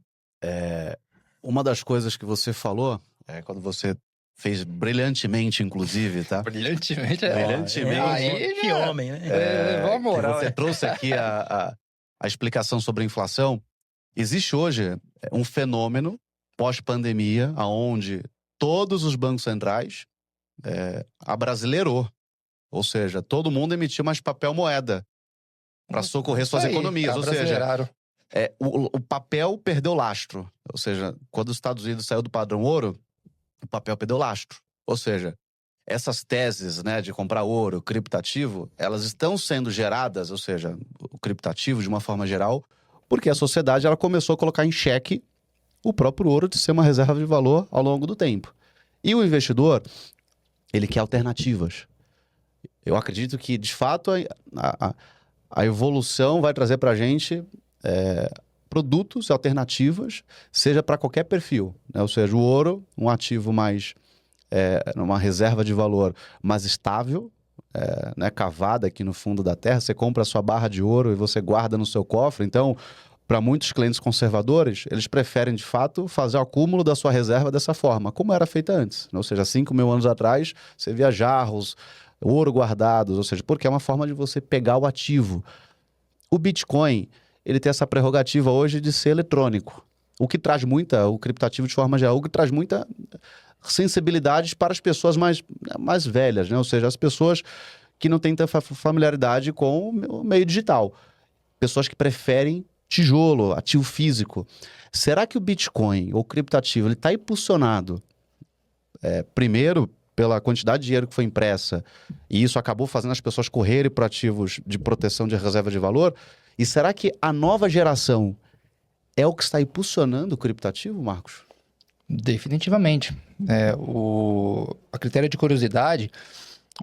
uma das coisas que você falou, quando você fez brilhantemente, inclusive, tá? Brilhantemente. Brilhantemente. Que homem, né? Vamos moral, você trouxe aqui a explicação sobre a inflação. Existe hoje um fenômeno pós-pandemia, onde todos os bancos centrais abrasileirou. Ou seja, todo mundo emitiu mais papel moeda para socorrer suas economias. Ou seja, o papel perdeu lastro. Ou seja, quando os Estados Unidos saiu do padrão ouro, o papel perdeu lastro. Ou seja, essas teses, né, de comprar ouro, criptativo, elas estão sendo geradas, ou seja, o criptativo de uma forma geral, porque a sociedade ela começou a colocar em xeque o próprio ouro de ser uma reserva de valor ao longo do tempo. E o investidor, ele quer alternativas. Eu acredito que, de fato, a evolução vai trazer para a gente produtos, alternativas, seja para qualquer perfil, né? Ou seja, o ouro, um ativo mais, uma reserva de valor mais estável, né? Cavada aqui no fundo da terra. Você compra a sua barra de ouro e você guarda no seu cofre. Então, para muitos clientes conservadores, eles preferem, de fato, fazer o acúmulo da sua reserva dessa forma, como era feita antes. Ou seja, 5.000 anos atrás, você via jarros, ouro guardados, ou seja, porque é uma forma de você pegar o ativo. O Bitcoin, ele tem essa prerrogativa hoje de ser eletrônico, o que traz o criptativo de forma geral, o que traz muita sensibilidade para as pessoas mais velhas, né? Ou seja, as pessoas que não têm tanta familiaridade com o meio digital. Pessoas que preferem tijolo, ativo físico. Será que o Bitcoin, ou criptativo, ele está impulsionado, primeiro, pela quantidade de dinheiro que foi impressa, e isso acabou fazendo as pessoas correrem para ativos de proteção de reserva de valor? E será que a nova geração é o que está impulsionando o criptativo, Marcos? Definitivamente. A critério de curiosidade,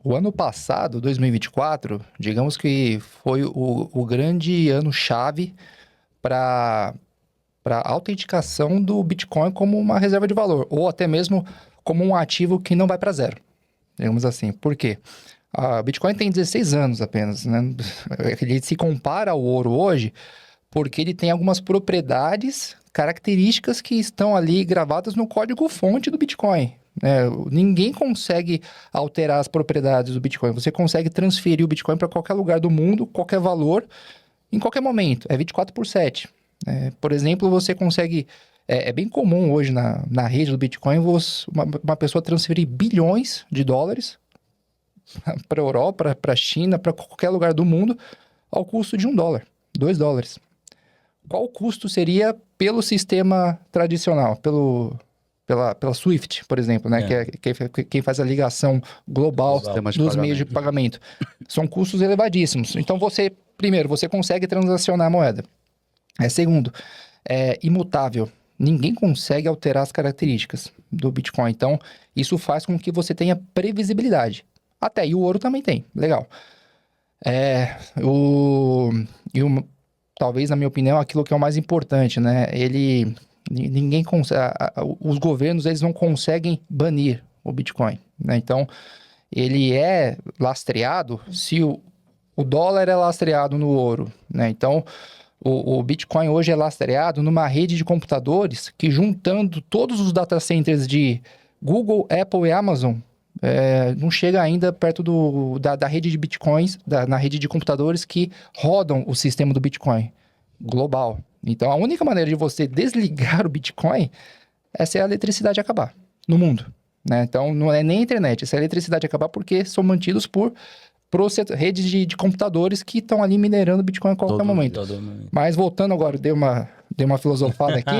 o ano passado, 2024, digamos que foi o grande ano-chave para a autenticação do Bitcoin como uma reserva de valor, ou até mesmo como um ativo que não vai para zero, digamos assim. Por quê? A Bitcoin tem 16 anos apenas, né? Ele se compara ao ouro hoje porque ele tem algumas propriedades, características que estão ali gravadas no código-fonte do Bitcoin. Ninguém consegue alterar as propriedades do Bitcoin. Você consegue transferir o Bitcoin para qualquer lugar do mundo, qualquer valor, em qualquer momento. É 24/7. Por exemplo, você consegue... É bem comum hoje na rede do Bitcoin uma pessoa transferir bilhões de dólares para a Europa, para a China, para qualquer lugar do mundo, ao custo de $1, $2. Qual o custo seria pelo sistema tradicional, pela SWIFT, por exemplo, né? Que é quem faz a ligação global dos meios de pagamento. São custos elevadíssimos. Então, primeiro, você consegue transacionar a moeda. Segundo, é imutável. Ninguém consegue alterar as características do Bitcoin. Então, isso faz com que você tenha previsibilidade. E o ouro também tem. Legal. Talvez, na minha opinião, aquilo que é o mais importante, né? Ninguém consegue... Os governos, eles não conseguem banir o Bitcoin, né? Então, ele é lastreado se o dólar é lastreado no ouro, né? Então... O Bitcoin hoje é lastreado numa rede de computadores que, juntando todos os data centers de Google, Apple e Amazon, não chega ainda perto da rede de Bitcoins, na rede de computadores que rodam o sistema do Bitcoin global. Então, a única maneira de você desligar o Bitcoin é se a eletricidade acabar no mundo, né? Então, não é nem a internet, se a eletricidade acabar, porque são mantidos por redes de computadores que estão ali minerando Bitcoin a qualquer momento. Mas voltando agora, dei uma filosofada aqui.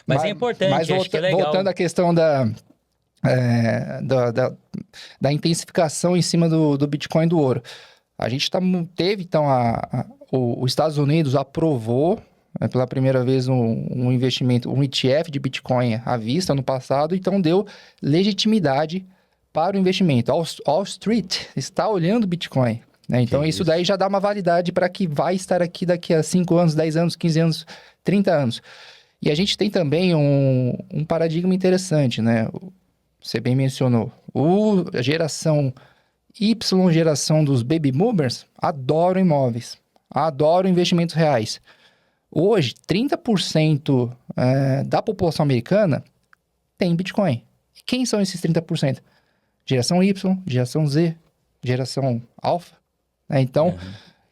mas é importante, acho que é legal. Voltando à questão da intensificação em cima do Bitcoin e do ouro. A gente teve, então, os Estados Unidos aprovou pela primeira vez um investimento, um ETF de Bitcoin à vista no passado, então deu legitimidade para o investimento. Wall Street está olhando o Bitcoin, né? Então, isso daí já dá uma validade para que vai estar aqui daqui a 5 anos, 10 anos, 15 anos, 30 anos. E a gente tem também um paradigma interessante, né? Você bem mencionou. A geração Y, geração dos baby boomers, adoram imóveis, adoram investimentos reais. Hoje, 30% da população americana tem Bitcoin. E quem são esses 30%? Geração Y, geração Z, geração Alpha. Então,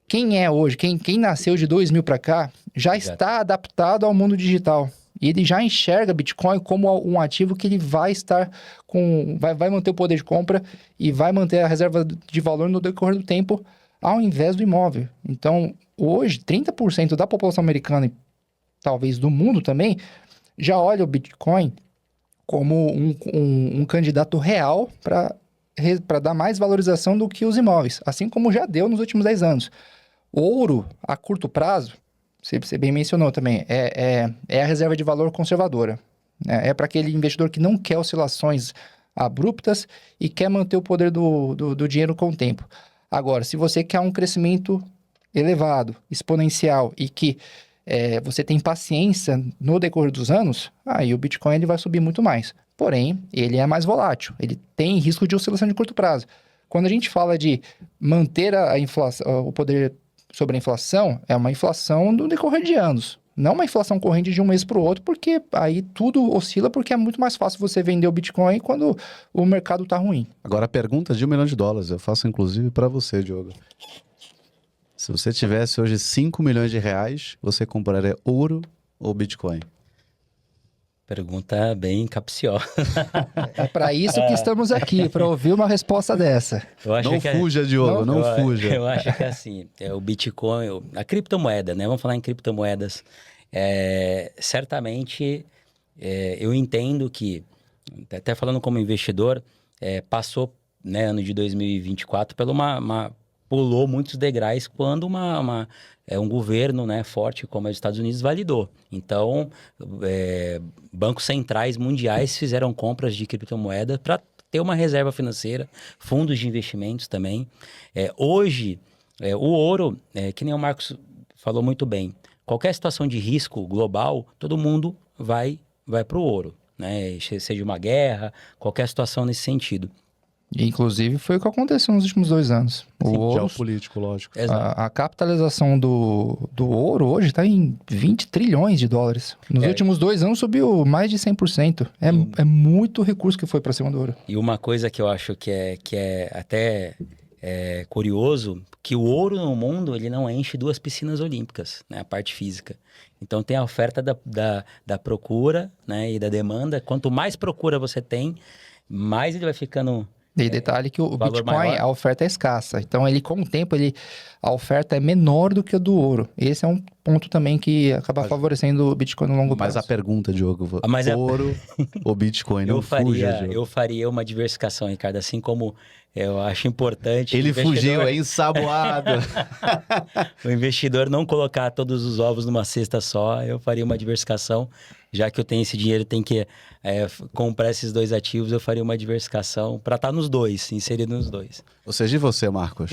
quem é hoje, quem nasceu de 2000 para cá, já está adaptado ao mundo digital. E ele já enxerga Bitcoin como um ativo que ele vai estar vai manter o poder de compra e vai manter a reserva de valor no decorrer do tempo, ao invés do imóvel. Então, hoje, 30% da população americana e talvez do mundo também, já olha o Bitcoin como um candidato real para dar mais valorização do que os imóveis, assim como já deu nos últimos 10 anos. Ouro, a curto prazo, você bem mencionou também, é a reserva de valor conservadora. Né? É para aquele investidor que não quer oscilações abruptas e quer manter o poder do dinheiro com o tempo. Agora, se você quer um crescimento elevado, exponencial e que você tem paciência no decorrer dos anos, aí o Bitcoin ele vai subir muito mais. Porém, ele é mais volátil, ele tem risco de oscilação de curto prazo. Quando a gente fala de manter a inflação, o poder sobre a inflação, é uma inflação no decorrer de anos. Não uma inflação corrente de um mês para o outro, porque aí tudo oscila, porque é muito mais fácil você vender o Bitcoin quando o mercado está ruim. Agora a pergunta de $1 milhão, eu faço inclusive para você, Diogo. Se você tivesse hoje R$5 milhões, você compraria ouro ou Bitcoin? Pergunta bem capciosa. É para isso que estamos aqui, para ouvir uma resposta dessa. Não fuja, Diogo, não fuja. Eu acho que é assim, o Bitcoin, a criptomoeda, né? Vamos falar em criptomoedas. Certamente, eu entendo que, até falando como investidor, passou, né, ano de 2024 pulou muitos degraus quando um governo, né, forte como é os Estados Unidos validou. Então, bancos centrais mundiais fizeram compras de criptomoeda para ter uma reserva financeira, fundos de investimentos também. Hoje, o ouro, que nem o Marcos falou muito bem, qualquer situação de risco global, todo mundo vai para o ouro, né? Seja uma guerra, qualquer situação nesse sentido. Inclusive, foi o que aconteceu nos últimos 2 anos. O ouro, geopolítico, lógico. a capitalização do ouro hoje está em 20 trilhões de dólares. Nos últimos 2 anos subiu mais de 100%. É muito recurso que foi para cima do ouro. E uma coisa que eu acho que é até curioso, que o ouro no mundo ele não enche 2 piscinas olímpicas, né? A parte física. Então tem a oferta da procura, né? E da demanda. Quanto mais procura você tem, mais ele vai ficando... E detalhe que o Bitcoin, maior. a oferta é escassa. Então, com o tempo, a oferta é menor do que a do ouro. Esse é um ponto também que acaba favorecendo o Bitcoin no longo prazo. Mas a pergunta, Diogo, ouro ou Bitcoin? Não fuja, Diogo. Eu faria uma diversificação, Ricardo, assim como eu acho importante... Ele fugiu, é ensaboado. O investidor não colocar todos os ovos numa cesta só, eu faria uma diversificação. Já que eu tenho esse dinheiro, tem que comprar esses 2 ativos, eu faria uma diversificação para estar nos 2, inserido nos 2. Ou seja, e você, Marcos?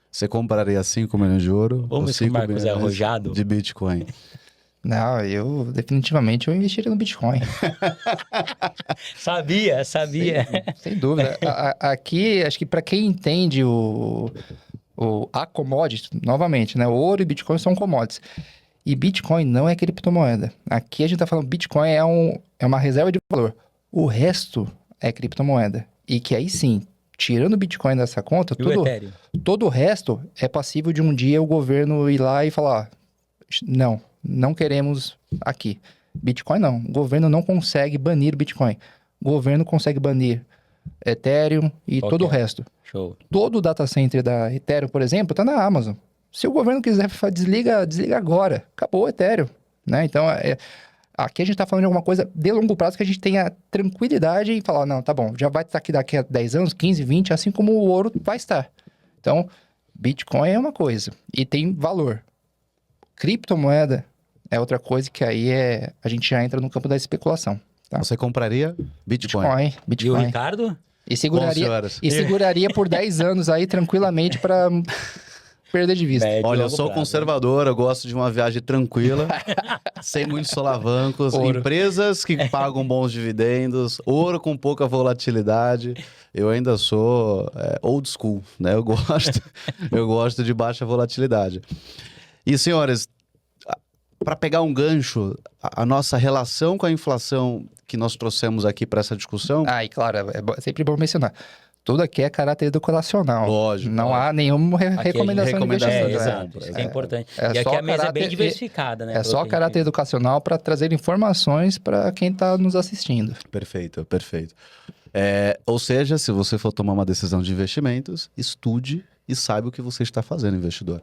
Você compraria 5 milhões de ouro ou 5 Marcos milhões arrojado de Bitcoin? Não, definitivamente eu investiria no Bitcoin. Sabia. Sem dúvida. Aqui, acho que para quem entende a commodity, novamente, né? O ouro e Bitcoin são commodities. E Bitcoin não é criptomoeda. Aqui a gente está falando Bitcoin é uma reserva de valor. O resto é criptomoeda. E que aí sim, tirando o Bitcoin dessa conta, todo o resto é passível de um dia o governo ir lá e falar: não queremos aqui. Bitcoin não. O governo não consegue banir o Bitcoin. O governo consegue banir Ethereum e todo o resto. Show. Todo o data center da Ethereum, por exemplo, está na Amazon. Se o governo quiser, desliga agora. Acabou o Ethereum, né? Então, aqui a gente está falando de alguma coisa de longo prazo que a gente tenha tranquilidade e falar, não, tá bom, já vai estar aqui daqui a 10 anos, 15, 20, assim como o ouro vai estar. Então, Bitcoin é uma coisa e tem valor. Criptomoeda é outra coisa que aí a gente já entra no campo da especulação. Tá? Você compraria Bitcoin? E o Ricardo? E seguraria por 10 anos aí tranquilamente para... perder de vista. Olha, eu sou conservador, eu gosto de uma viagem tranquila, sem muitos solavancos, ouro. Empresas que pagam bons dividendos, ouro com pouca volatilidade. Eu ainda sou old school, né? Eu gosto de baixa volatilidade. E, senhores, para pegar um gancho, a nossa relação com a inflação que nós trouxemos aqui para essa discussão... E claro, é sempre bom mencionar. Tudo aqui é caráter educacional. Lógico. Não há nenhuma recomendação de investimento. Exato. Isso é importante. E aqui a mesa é bem diversificada, né? É só caráter educacional para trazer informações para quem está nos assistindo. Perfeito. Ou seja, se você for tomar uma decisão de investimentos, estude e saiba o que você está fazendo, investidor.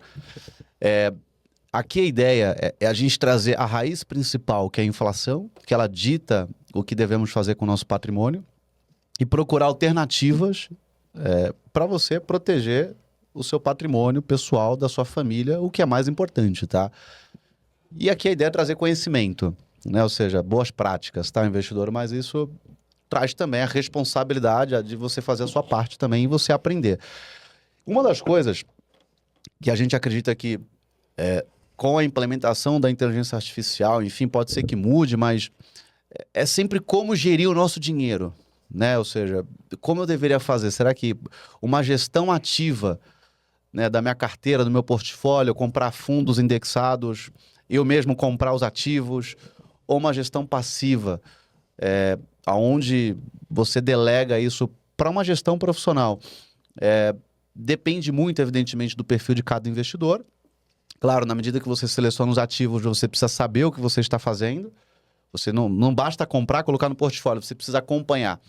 Aqui a ideia é a gente trazer a raiz principal, que é a inflação, que ela dita o que devemos fazer com o nosso patrimônio, e procurar alternativas para você proteger o seu patrimônio pessoal, da sua família, o que é mais importante, tá? E aqui a ideia é trazer conhecimento, né? Ou seja, boas práticas, tá, investidor? Mas isso traz também a responsabilidade de você fazer a sua parte também e você aprender. Uma das coisas que a gente acredita que com a implementação da inteligência artificial, enfim, pode ser que mude, mas é sempre como gerir o nosso dinheiro, né? Ou seja, como eu deveria fazer? Será que uma gestão ativa, né, da minha carteira, do meu portfólio, comprar fundos indexados, eu mesmo comprar os ativos, ou uma gestão passiva, aonde você delega isso para uma gestão profissional? Depende muito, evidentemente, do perfil de cada investidor. Claro, na medida que você seleciona os ativos, você precisa saber o que você está fazendo. Você não basta comprar, colocar no portfólio, você precisa acompanhar,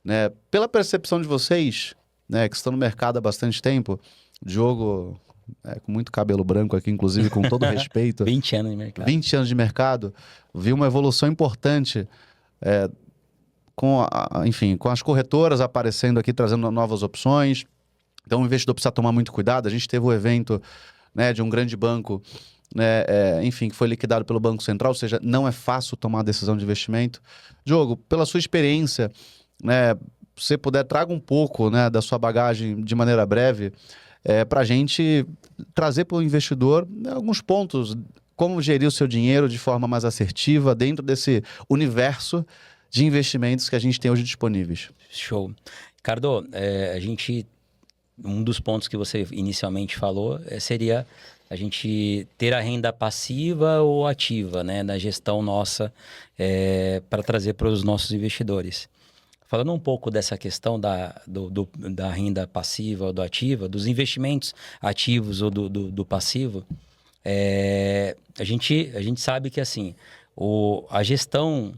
né? Pela percepção de vocês, né, que estão no mercado há bastante tempo, Diogo, com muito cabelo branco aqui, inclusive, com todo respeito. 20 anos de mercado. 20 anos de mercado, vi uma evolução importante enfim, com as corretoras aparecendo aqui, trazendo novas opções. Então, o investidor precisa tomar muito cuidado. A gente teve o evento, né, de um grande banco, né, enfim, que foi liquidado pelo Banco Central, ou seja, não é fácil tomar a decisão de investimento. Diogo, pela sua experiência, né, se você puder, traga um pouco, né, da sua bagagem de maneira breve, para a gente trazer para o investidor, né, alguns pontos, como gerir o seu dinheiro de forma mais assertiva dentro desse universo de investimentos que a gente tem hoje disponíveis. Show. Ricardo, um dos pontos que você inicialmente falou seria a gente ter a renda passiva ou ativa, né, na gestão nossa, para trazer para os nossos investidores. Falando um pouco dessa questão da renda passiva ou do ativa, dos investimentos ativos ou do passivo, a gente sabe que assim, a gestão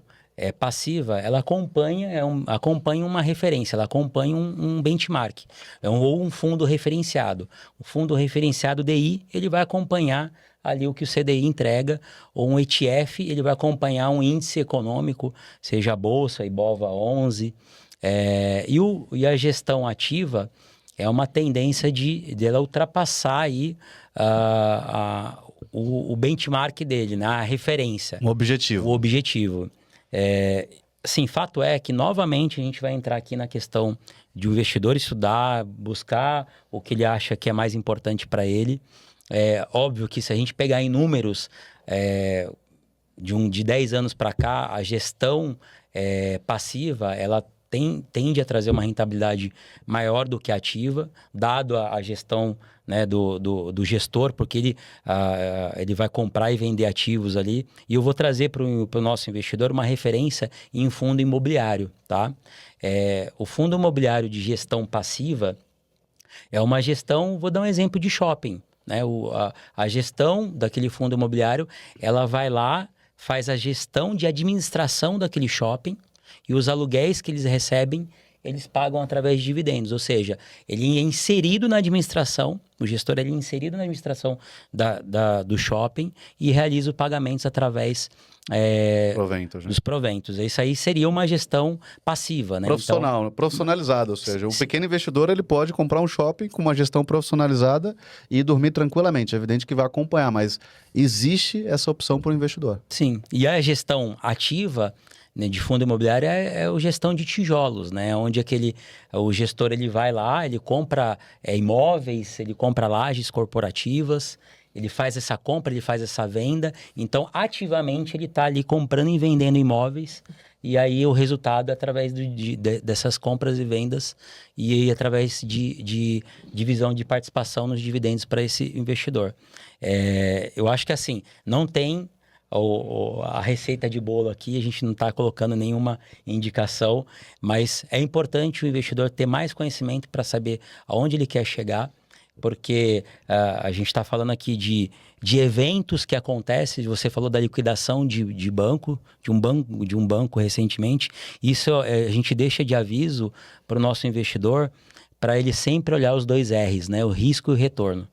passiva, ela acompanha uma referência, ela acompanha um benchmark, ou um fundo referenciado. O fundo referenciado DI, ele vai acompanhar ali o que o CDI entrega, ou um ETF, ele vai acompanhar um índice econômico, seja a Bolsa, Ibova 11, e a gestão ativa é uma tendência de ela ultrapassar aí o benchmark dele, né? A referência. O objetivo. Sim, fato é que novamente a gente vai entrar aqui na questão de o investidor estudar, buscar o que ele acha que é mais importante para ele. É óbvio que se a gente pegar em números de 10 anos para cá, a gestão passiva, ela tende a trazer uma rentabilidade maior do que a ativa, dado a gestão, né, do gestor, porque ele vai comprar e vender ativos ali. E eu vou trazer para o nosso investidor uma referência em fundo imobiliário, tá? O fundo imobiliário de gestão passiva é uma gestão, vou dar um exemplo de shopping, né? A gestão daquele fundo imobiliário, ela vai lá, faz a gestão de administração daquele shopping, e os aluguéis que eles recebem, eles pagam através de dividendos. Ou seja, ele é inserido na administração, o gestor é inserido na administração do shopping e realiza os pagamentos através dos proventos. Isso aí seria uma gestão passiva, né? Profissional, profissionalizada, ou seja, o pequeno investidor ele pode comprar um shopping com uma gestão profissionalizada e dormir tranquilamente. É evidente que vai acompanhar, mas existe essa opção para o investidor. Sim, e a gestão ativa, né, de fundo imobiliário é a gestão de tijolos, né? Onde o gestor ele vai lá, ele compra imóveis, ele compra lajes corporativas, ele faz essa compra, ele faz essa venda. Então, ativamente, ele está ali comprando e vendendo imóveis. E aí, o resultado é através dessas compras e vendas e através de divisão de participação nos dividendos para esse investidor. Eu acho que, assim, não tem a receita de bolo aqui, a gente não está colocando nenhuma indicação, mas é importante o investidor ter mais conhecimento para saber aonde ele quer chegar, porque a gente está falando aqui de eventos que acontecem. Você falou da liquidação de um banco recentemente. Isso a gente deixa de aviso para o nosso investidor, para ele sempre olhar os 2 R's, né? O risco e o retorno.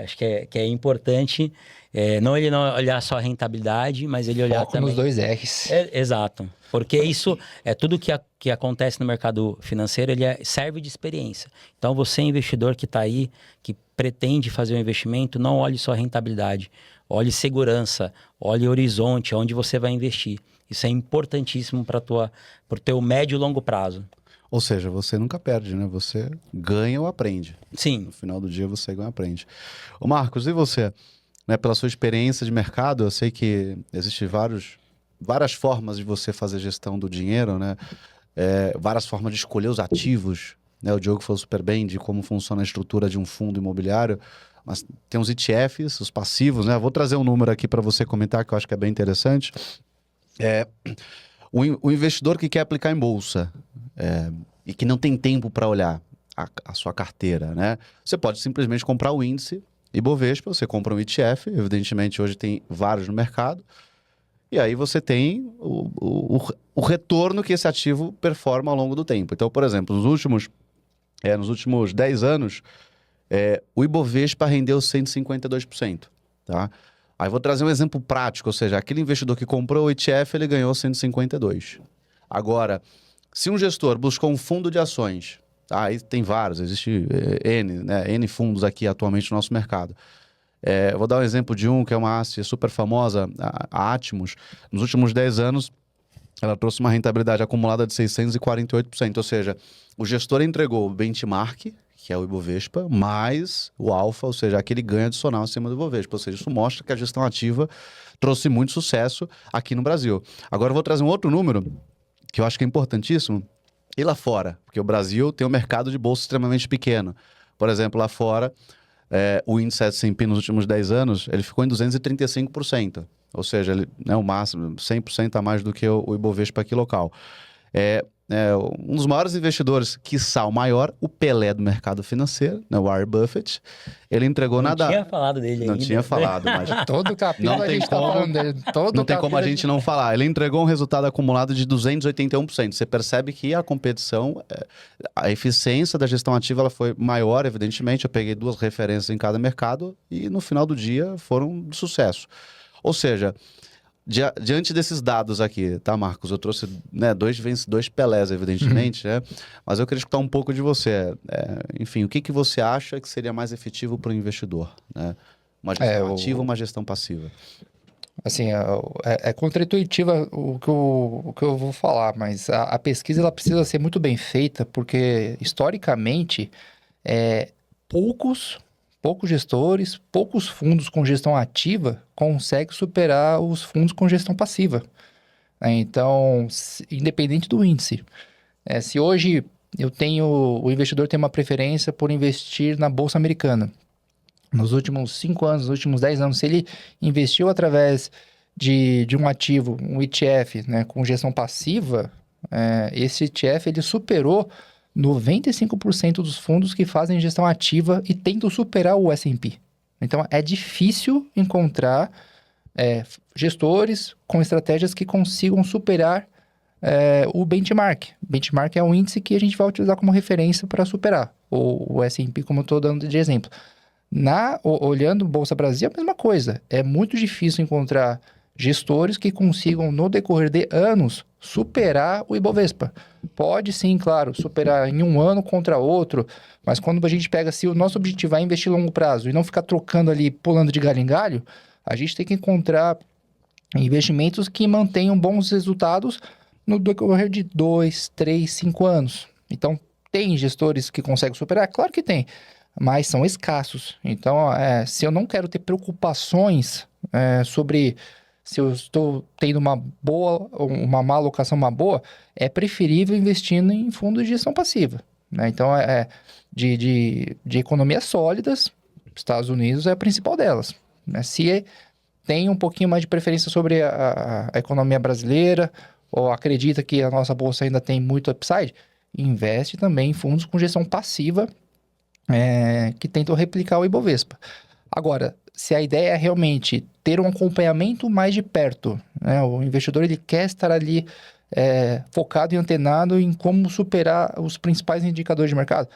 Acho que é importante ele não olhar só a rentabilidade, mas ele olhar Foco também... nos 2 R's. Exato. Porque isso é tudo que acontece no mercado financeiro, serve de experiência. Então, você, investidor que está aí, que pretende fazer um investimento, não olhe só a rentabilidade. Olhe segurança, olhe horizonte, onde você vai investir. Isso é importantíssimo para o teu médio e longo prazo. Ou seja, você nunca perde, né? Você ganha ou aprende. Sim. No final do dia, você ganha ou aprende. Ô Marcos, e você? Né, pela sua experiência de mercado, eu sei que existem várias formas de você fazer gestão do dinheiro, né? Várias formas de escolher os ativos. Né? O Diogo falou super bem de como funciona a estrutura de um fundo imobiliário. Mas tem os ETFs, os passivos, né? Vou trazer um número aqui para você comentar, que eu acho que é bem interessante. O investidor que quer aplicar em bolsa e que não tem tempo para olhar a sua carteira, né? Você pode simplesmente comprar o índice Ibovespa, você compra um ETF, evidentemente hoje tem vários no mercado, e aí você tem o retorno que esse ativo performa ao longo do tempo. Então, por exemplo, nos últimos 10 anos, o Ibovespa rendeu 152%, tá? Aí vou trazer um exemplo prático, ou seja, aquele investidor que comprou o ETF, ele ganhou 152%. Agora, se um gestor buscou um fundo de ações, tá? Aí tem vários, existe N fundos aqui atualmente no nosso mercado. Eu vou dar um exemplo de um que é uma ASSE super famosa, a Atmos. Nos últimos 10 anos, ela trouxe uma rentabilidade acumulada de 648%, ou seja, o gestor entregou o benchmark, que é o Ibovespa, mais o alfa, ou seja, aquele ganho adicional acima do Ibovespa. Ou seja, isso mostra que a gestão ativa trouxe muito sucesso aqui no Brasil. Agora eu vou trazer um outro número que eu acho que é importantíssimo, e lá fora, porque o Brasil tem um mercado de bolsa extremamente pequeno. Por exemplo, lá fora, o índice S&P nos últimos 10 anos, ele ficou em 235%. Ou seja, ele, o máximo, 100% a mais do que o Ibovespa aqui local. Um dos maiores investidores, quiçá o maior, o Pelé do mercado financeiro, né, o Warren Buffett, ele entregou nada... Não tinha falado dele ainda. Não tinha falado, mas... Todo capítulo Não a tem gente tá como- falando dele. Não tem como a gente não falar. Ele entregou um resultado acumulado de 281%. Você percebe que a competição, a eficiência da gestão ativa, ela foi maior, evidentemente. Eu peguei 2 referências em cada mercado e no final do dia foram de sucesso. Ou seja, diante desses dados aqui, tá, Marcos? Eu trouxe 2 Pelés, evidentemente, né? Mas eu queria escutar um pouco de você. Enfim, o que você acha que seria mais efetivo para o investidor? Né? Uma gestão ativa ou uma gestão passiva? Assim, é contraintuitiva o que eu vou falar, mas a pesquisa ela precisa ser muito bem feita, porque historicamente, poucos gestores, poucos fundos com gestão ativa conseguem superar os fundos com gestão passiva. Então, independente do índice, se hoje o investidor tem uma preferência por investir na Bolsa Americana, nos últimos 5 anos, nos últimos 10 anos, se ele investiu através de um ativo, um ETF, né, com gestão passiva, esse ETF ele superou 95% dos fundos que fazem gestão ativa e tentam superar o S&P. Então, é difícil encontrar gestores com estratégias que consigam superar o benchmark. Benchmark é um índice que a gente vai utilizar como referência para superar o S&P, como eu estou dando de exemplo. Olhando Bolsa Brasil, é a mesma coisa. É muito difícil encontrar gestores que consigam, no decorrer de anos, superar o Ibovespa. Pode sim, claro, superar em um ano contra outro, mas quando a gente pega, se o nosso objetivo é investir a longo prazo e não ficar trocando ali, pulando de galho em galho, a gente tem que encontrar investimentos que mantenham bons resultados no decorrer de 2, 3, 5 anos. Então, tem gestores que conseguem superar? Claro que tem, mas são escassos. Então, se eu não quero ter preocupações sobre se eu estou tendo uma má alocação, uma boa, é preferível investindo em fundos de gestão passiva. Né? Então, de economias sólidas, Estados Unidos é a principal delas. Né? Se tem um pouquinho mais de preferência sobre a economia brasileira, ou acredita que a nossa bolsa ainda tem muito upside, investe também em fundos com gestão passiva, que tentam replicar o Ibovespa. Agora, se a ideia é realmente ter um acompanhamento mais de perto, né? O investidor ele quer estar ali focado e antenado em como superar os principais indicadores de mercado,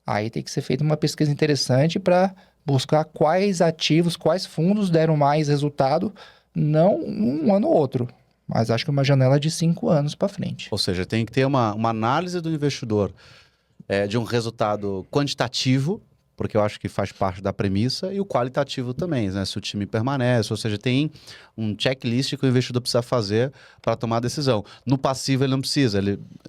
aí tem que ser feita uma pesquisa interessante para buscar quais ativos, quais fundos deram mais resultado, não um ano ou outro, mas acho que uma janela de 5 anos para frente. Ou seja, tem que ter uma análise do investidor de um resultado quantitativo, porque eu acho que faz parte da premissa, e o qualitativo também, né? Se o time permanece, ou seja, tem um checklist que o investidor precisa fazer para tomar a decisão. No passivo ele não precisa,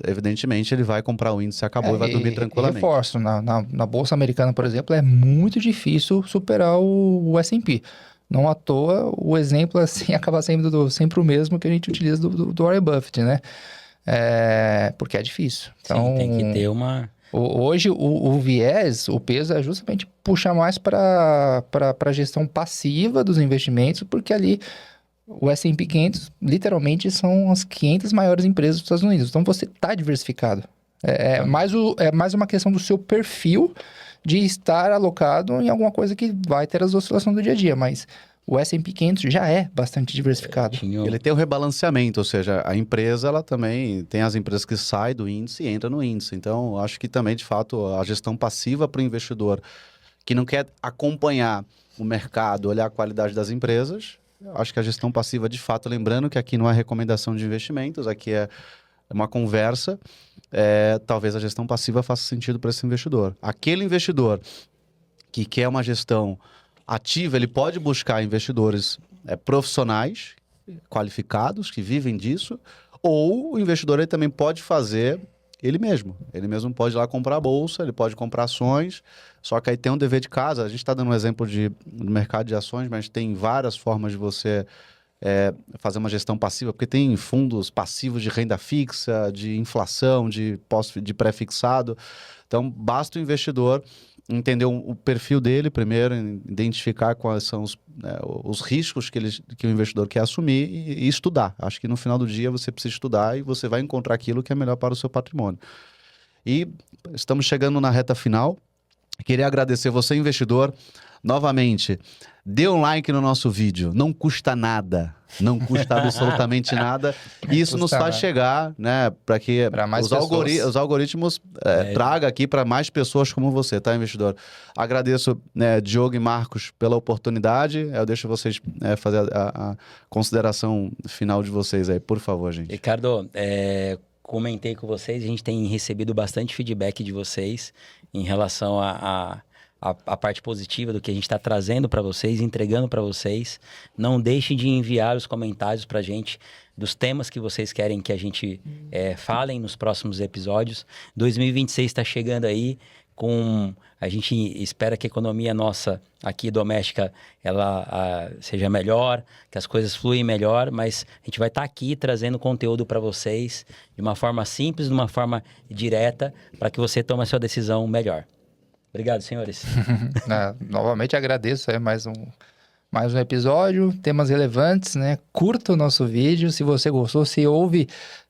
evidentemente ele vai comprar o índice, acabou e vai dormir tranquilamente. Reforço, na Bolsa Americana, por exemplo, é muito difícil superar o S&P. Não à toa, o exemplo assim acaba sendo sempre o mesmo que a gente utiliza do Warren Buffett, né? Porque é difícil. Então, sim, tem que ter uma... Hoje, o viés, o peso é justamente puxar mais para a gestão passiva dos investimentos, porque ali o S&P 500 literalmente são as 500 maiores empresas dos Estados Unidos. Então, você está diversificado. É mais uma questão do seu perfil de estar alocado em alguma coisa que vai ter as oscilações do dia a dia, mas o S&P 500 já é bastante diversificado. Ele tem o rebalanceamento, ou seja, a empresa, ela também tem as empresas que saem do índice e entram no índice. Então, acho que também, de fato, a gestão passiva para o investidor que não quer acompanhar o mercado, olhar a qualidade das empresas, acho que a gestão passiva, de fato, lembrando que aqui não é recomendação de investimentos, aqui é uma conversa, talvez a gestão passiva faça sentido para esse investidor. Aquele investidor que quer uma gestão ativa, ele pode buscar investidores profissionais, qualificados, que vivem disso, ou o investidor ele também pode fazer ele mesmo. Ele mesmo pode ir lá comprar a bolsa, ele pode comprar ações, só que aí tem um dever de casa. A gente está dando um exemplo do mercado de ações, mas tem várias formas de você fazer uma gestão passiva, porque tem fundos passivos de renda fixa, de inflação, de pré-fixado. Então, basta o investidor entender o perfil dele primeiro, identificar quais são os riscos que o investidor quer assumir e estudar. Acho que no final do dia você precisa estudar e você vai encontrar aquilo que é melhor para o seu patrimônio. E estamos chegando na reta final. Queria agradecer você, investidor. Novamente, dê um like no nosso vídeo. Não custa nada. Não custa absolutamente nada. E isso nos faz chegar, né, para que os algoritmos tragam aqui para mais pessoas como você, tá, investidor? Agradeço, Diogo e Marcos, pela oportunidade. Eu deixo vocês fazer a consideração final de vocês aí, por favor, gente. Ricardo, comentei com vocês, a gente tem recebido bastante feedback de vocês em relação a parte positiva do que a gente está trazendo para vocês, entregando para vocês. Não deixem de enviar os comentários para a gente dos temas que vocês querem que a gente falem nos próximos episódios. 2026 está chegando aí, a gente espera que a economia nossa aqui doméstica ela seja melhor, que as coisas fluem melhor, mas a gente vai estar aqui trazendo conteúdo para vocês de uma forma simples, de uma forma direta, para que você tome a sua decisão melhor. Obrigado, senhores. Novamente agradeço mais um episódio, temas relevantes, né? Curta o nosso vídeo, se você gostou, se houve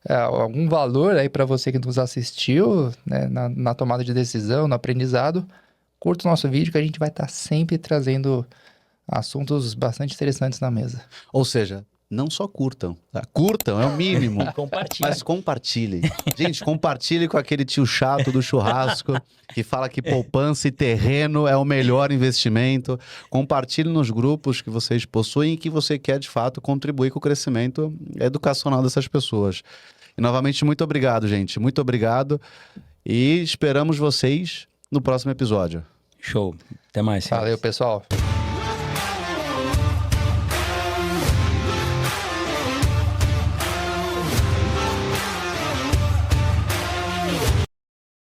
algum valor aí para você que nos assistiu, né? na tomada de decisão, no aprendizado, curta o nosso vídeo que a gente vai estar sempre trazendo assuntos bastante interessantes na mesa. Ou seja, não só curtam, tá? Curtam, é o mínimo. Mas compartilhem. Gente, compartilhe com aquele tio chato do churrasco que fala que poupança e terreno é o melhor investimento. Compartilhe nos grupos que vocês possuem e que você quer, de fato, contribuir com o crescimento educacional dessas pessoas. E, novamente, muito obrigado, gente. Muito obrigado. E esperamos vocês no próximo episódio. Show. Até mais, senhores. Valeu, pessoal.